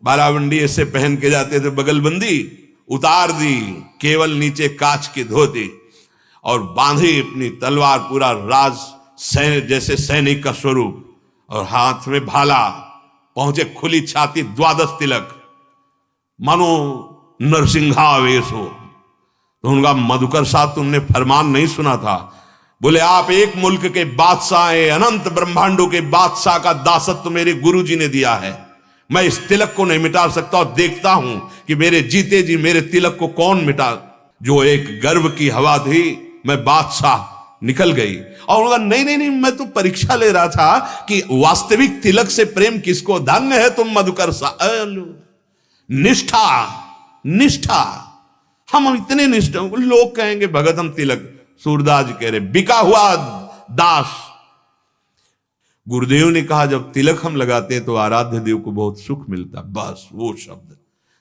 बाराबंडी ऐसे पहन के जाते थे, बगलबंदी उतार दी, केवल नीचे कांच की धोती, और बांधी अपनी तलवार, पूरा राज सैनिक जैसे सैनिक का स्वरूप, और हाथ में भाला, पहुंचे खुली छाती, 12 तिलक, मानो नरसिंहावेश हो। तो उनका मधुकर साहब, तुमने फरमान नहीं सुना था? बोले आप एक मुल्क के बादशाह हैं, अनंत ब्रह्मांडों के बादशाह का दासत्व मेरे गुरु जी ने दिया है। मैं इस तिलक को नहीं मिटा सकता, और देखता हूं कि मेरे जीते जी मेरे तिलक को कौन मिटा। जो एक गर्व की हवा थी, मैं बादशाह निकल गई। और उन्होंने नहीं नहीं नहीं, मैं तो परीक्षा ले रहा था कि वास्तविक तिलक से प्रेम किसको। धन्य है तुम मधुकर साहब, निष्ठा निष्ठा, हम इतने निष्ठ। लोग कहेंगे भगत हम तिलक, सूरदास जी कह रहे बिका हुआ दास। गुरुदेव ने कहा जब तिलक हम लगाते हैं तो आराध्य देव को बहुत सुख मिलता, बस वो शब्द।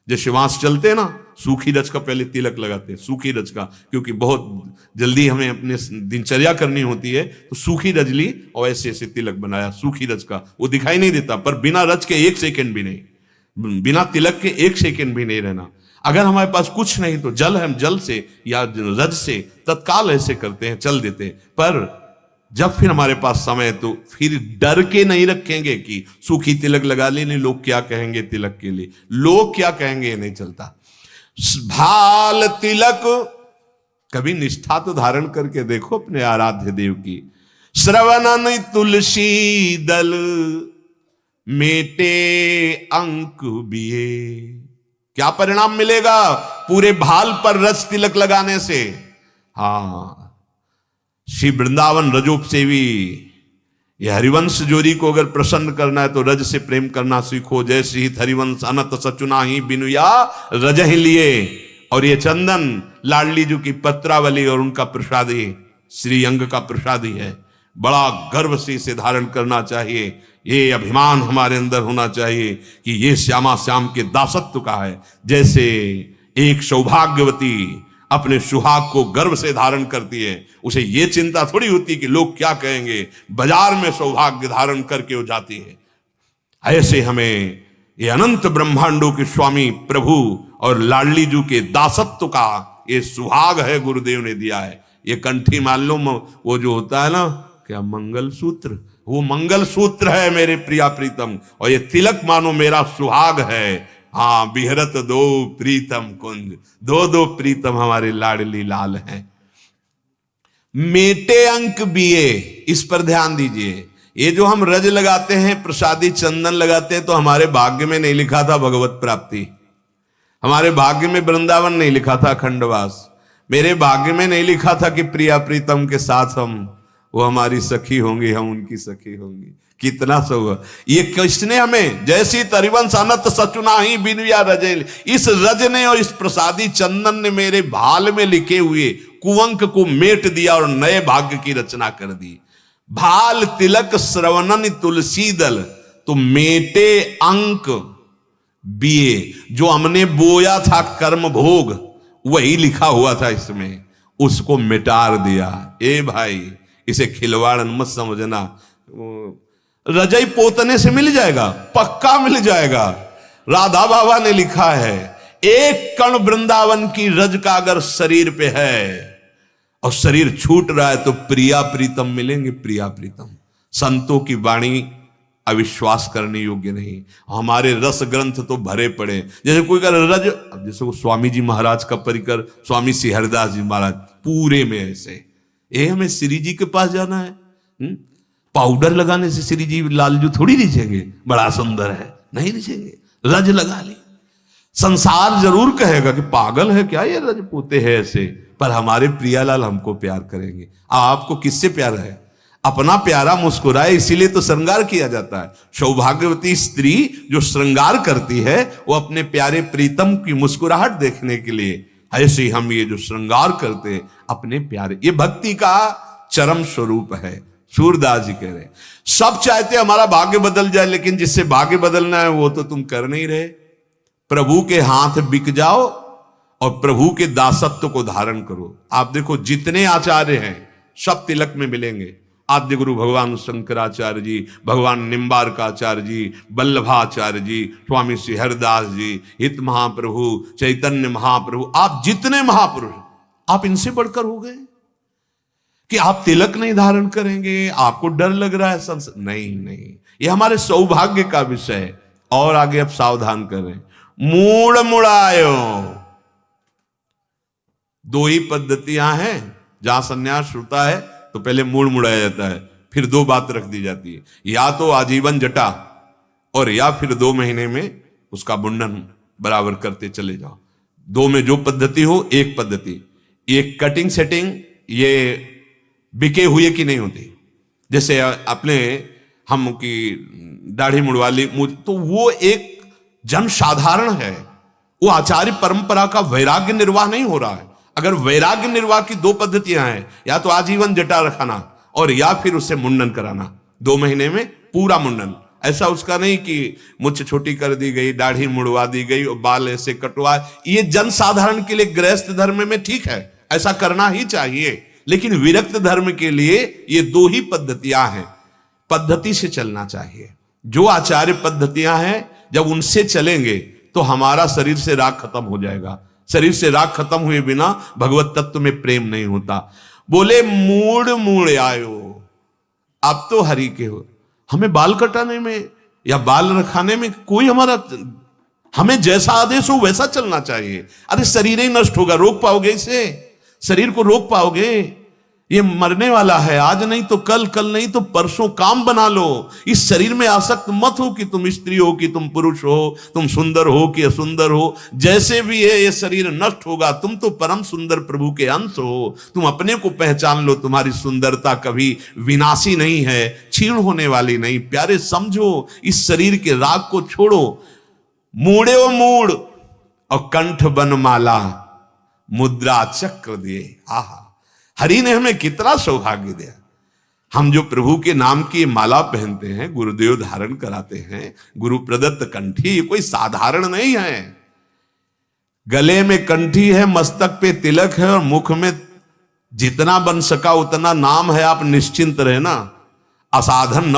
जैसे श्वास चलते हैं ना, सूखी रज का पहले तिलक लगाते हैं, सूखी रज का, क्योंकि बहुत जल्दी हमें अपने दिनचर्या करनी होती है, तो सूखी रज ली और ऐसे ऐसे तिलक बनाया सूखी रज का। वो दिखाई नहीं देता, पर बिना रज के 1 सेकंड भी नहीं, बिना तिलक के 1 सेकंड भी नहीं रहना। अगर हमारे पास कुछ नहीं तो जल है, हम जल से या रज से तत्काल ऐसे करते हैं, चल देते हैं। पर जब फिर हमारे पास समय तो फिर डर के नहीं रखेंगे कि सूखी तिलक लगा ली, नहीं लोग क्या कहेंगे तिलक के लिए, लोग क्या कहेंगे ये नहीं चलता। भाल तिलक, कभी निष्ठा तो धारण करके देखो अपने आराध्य देव की। श्रवणन तुलसी दल मेटे अंक बिये, क्या परिणाम मिलेगा पूरे भाल पर रस तिलक लगाने से। हाँ, श्री वृंदावन रजोपसेवी, ये हरिवंश जोरी को अगर प्रसन्न करना है तो रज से प्रेम करना सीखो। जय श्री हरिवंश अनत सचुना ही बिनुया रज ही लिए। और ये चंदन लाडली जी की पत्रावली और उनका प्रसादी श्री अंग का प्रसादी है, बड़ा गर्व से इसे धारण करना चाहिए। ये अभिमान हमारे अंदर होना चाहिए कि ये श्यामा श्याम के दासत्व का है। जैसे एक सौभाग्यवती अपने सुहाग को गर्व से धारण करती है, उसे ये चिंता थोड़ी होती कि लोग क्या कहेंगे, बाजार में सौभाग्य धारण करके वो जाती है। ऐसे हमें ये अनंत ब्रह्मांडों के स्वामी प्रभु और लाडली जी के दासत्व का ये सुहाग है, गुरुदेव ने दिया है। ये कंठी मान लो, वो जो होता है ना क्या मंगल सूत्र, वो मंगल सूत्र है मेरे प्रिया प्रीतम, और ये तिलक मानो मेरा सुहाग है। हाँ, बिहरत दो प्रीतम कुंज, दो प्रीतम हमारे लाडली लाल हैं। मेटे अंक बिये, इस पर ध्यान दीजिए। ये जो हम रज लगाते हैं, प्रसादी चंदन लगाते हैं, तो हमारे भाग्य में नहीं लिखा था भगवत प्राप्ति, हमारे भाग्य में वृंदावन नहीं लिखा था अखंडवास, मेरे भाग्य में नहीं लिखा था कि प्रिया प्रीतम के साथ वो हमारी सखी होंगी, हम उनकी सखी होंगी। कितना सौ ये किसने हमें, जैसी तरिवंश अनत सचुना ही बिनुया रजेल, इस रज ने और इस प्रसादी चंदन ने मेरे भाल में लिखे हुए कुअंक को मेट दिया और नए भाग्य की रचना कर दी। भाल तिलक श्रवणन तुलसी दल, तो मेटे अंक बिये, जो हमने बोया था कर्म भोग वही लिखा हुआ था इसमें, उसको मिटार दिया। ए भाई, इसे खिलवाड़ मत समझना, रजई पोतने से मिल जाएगा, पक्का मिल जाएगा। राधा बाबा ने लिखा है, एक कण वृंदावन की रज का अगर शरीर पे है और शरीर छूट रहा है तो प्रिया प्रीतम मिलेंगे, प्रिया प्रीतम। संतों की वाणी अविश्वास करने योग्य नहीं, हमारे रस ग्रंथ तो भरे पड़े। जैसे कोई कर रज, अब जैसे वो स्वामी जी महाराज का परिकर, स्वामी श्री हरिदास जी महाराज पूरे में ऐसे, ये हमें श्री जी के पास जाना है, पाउडर लगाने से श्री जी लालजू थोड़ी रिझेंगे, बड़ा सुंदर है, नहीं रिझेंगे, रज लगा ली। संसार जरूर कहेगा कि पागल है क्या ये रज पोते हैं ऐसे, पर हमारे प्रियालाल हमको प्यार करेंगे। आपको किससे प्यार है? अपना प्यारा मुस्कुराए, इसीलिए तो श्रृंगार किया जाता है। सौभाग्यवती स्त्री जो श्रृंगार करती है वो अपने प्यारे प्रीतम की मुस्कुराहट देखने के लिए, ऐसे ही हम ये जो श्रृंगार करते हैं अपने प्यारे, ये भक्ति का चरम स्वरूप है। सूरदास जी कह रहे, सब चाहते हमारा भाग्य बदल जाए, लेकिन जिससे भाग्य बदलना है वो तो तुम कर नहीं रहे। प्रभु के हाथ बिक जाओ और प्रभु के दासत्व को धारण करो। आप देखो जितने आचार्य हैं सब तिलक में मिलेंगे। आद्य गुरु भगवान शंकराचार्य जी, भगवान निम्बारकाचार्य जी, वल्लभाचार्य जी, स्वामी श्री हरिदास जी, हित महाप्रभु, चैतन्य महाप्रभु, आप जितने महापुरुष, आप इनसे बढ़कर हो गए कि आप तिलक नहीं धारण करेंगे, आपको डर लग रहा है संसार? नहीं, ये हमारे सौभाग्य का विषय है। और आगे अब सावधान करें, मूड़ मुड़ायो, दो ही पद्धतियां हैं जहां संन्यास होता है तो पहले मूड़ मुड़ाया जाता है, फिर दो बात रख दी जाती है, या तो आजीवन जटा और या फिर 2 महीने में उसका मुंडन बराबर करते चले जाओ। दो में जो पद्धति हो, एक पद्धति। ये कटिंग सेटिंग ये बिके हुए की नहीं होती। जैसे अपने हम की दाढ़ी मुड़वा ली, तो वो एक जन साधारण है, वो आचार्य परंपरा का वैराग्य निर्वाह नहीं हो रहा है। अगर वैराग्य निर्वाह की 2 पद्धतियां हैं, या तो आजीवन जटा रखाना और या फिर उससे मुंडन कराना, 2 महीने में पूरा मुंडन। ऐसा उसका नहीं कि मुझ छोटी कर दी गई, दाढ़ी मुड़वा दी गई और बाल ऐसे कटवा। ये जन साधारण के लिए गृहस्थ धर्म में ठीक है, ऐसा करना ही चाहिए, लेकिन विरक्त धर्म के लिए ये दो ही पद्धतियां हैं, पद्धति से चलना चाहिए। जो आचार्य पद्धतियां हैं जब उनसे चलेंगे तो हमारा शरीर से राग खत्म हो जाएगा। शरीर से राग खत्म हुए बिना भगवत तत्व में प्रेम नहीं होता। बोले मूड मूड आयो, आप तो हरि के हो, हमें बाल कटाने में या बाल रखाने में कोई हमें जैसा आदेश हो वैसा चलना चाहिए। अरे शरीर ही नष्ट होगा, रोक पाओगे इसे? शरीर को रोक पाओगे? ये मरने वाला है, आज नहीं तो कल, कल नहीं तो परसों। काम बना लो। इस शरीर में आसक्त मत हो कि तुम स्त्री हो कि तुम पुरुष हो, तुम सुंदर हो कि असुंदर हो। जैसे भी है ये शरीर नष्ट होगा, तुम तो परम सुंदर प्रभु के अंश हो। तुम अपने को पहचान लो, तुम्हारी सुंदरता कभी विनाशी नहीं है, क्षीण होने वाली नहीं। प्यारे समझो, इस शरीर के राग को छोड़ो। मूड़े ओ मूड़ और कंठ बनमाला, मुद्रा चक्र दिए। आहा, हरि ने हमें कितना सौभाग्य दिया। हम जो प्रभु के नाम की माला पहनते हैं, गुरुदेव धारण कराते हैं, गुरु प्रदत्त कंठी, ये कोई साधारण नहीं है। गले में कंठी है, मस्तक पे तिलक है और मुख में जितना बन सका उतना नाम है। आप निश्चिंत रहना, असाधन न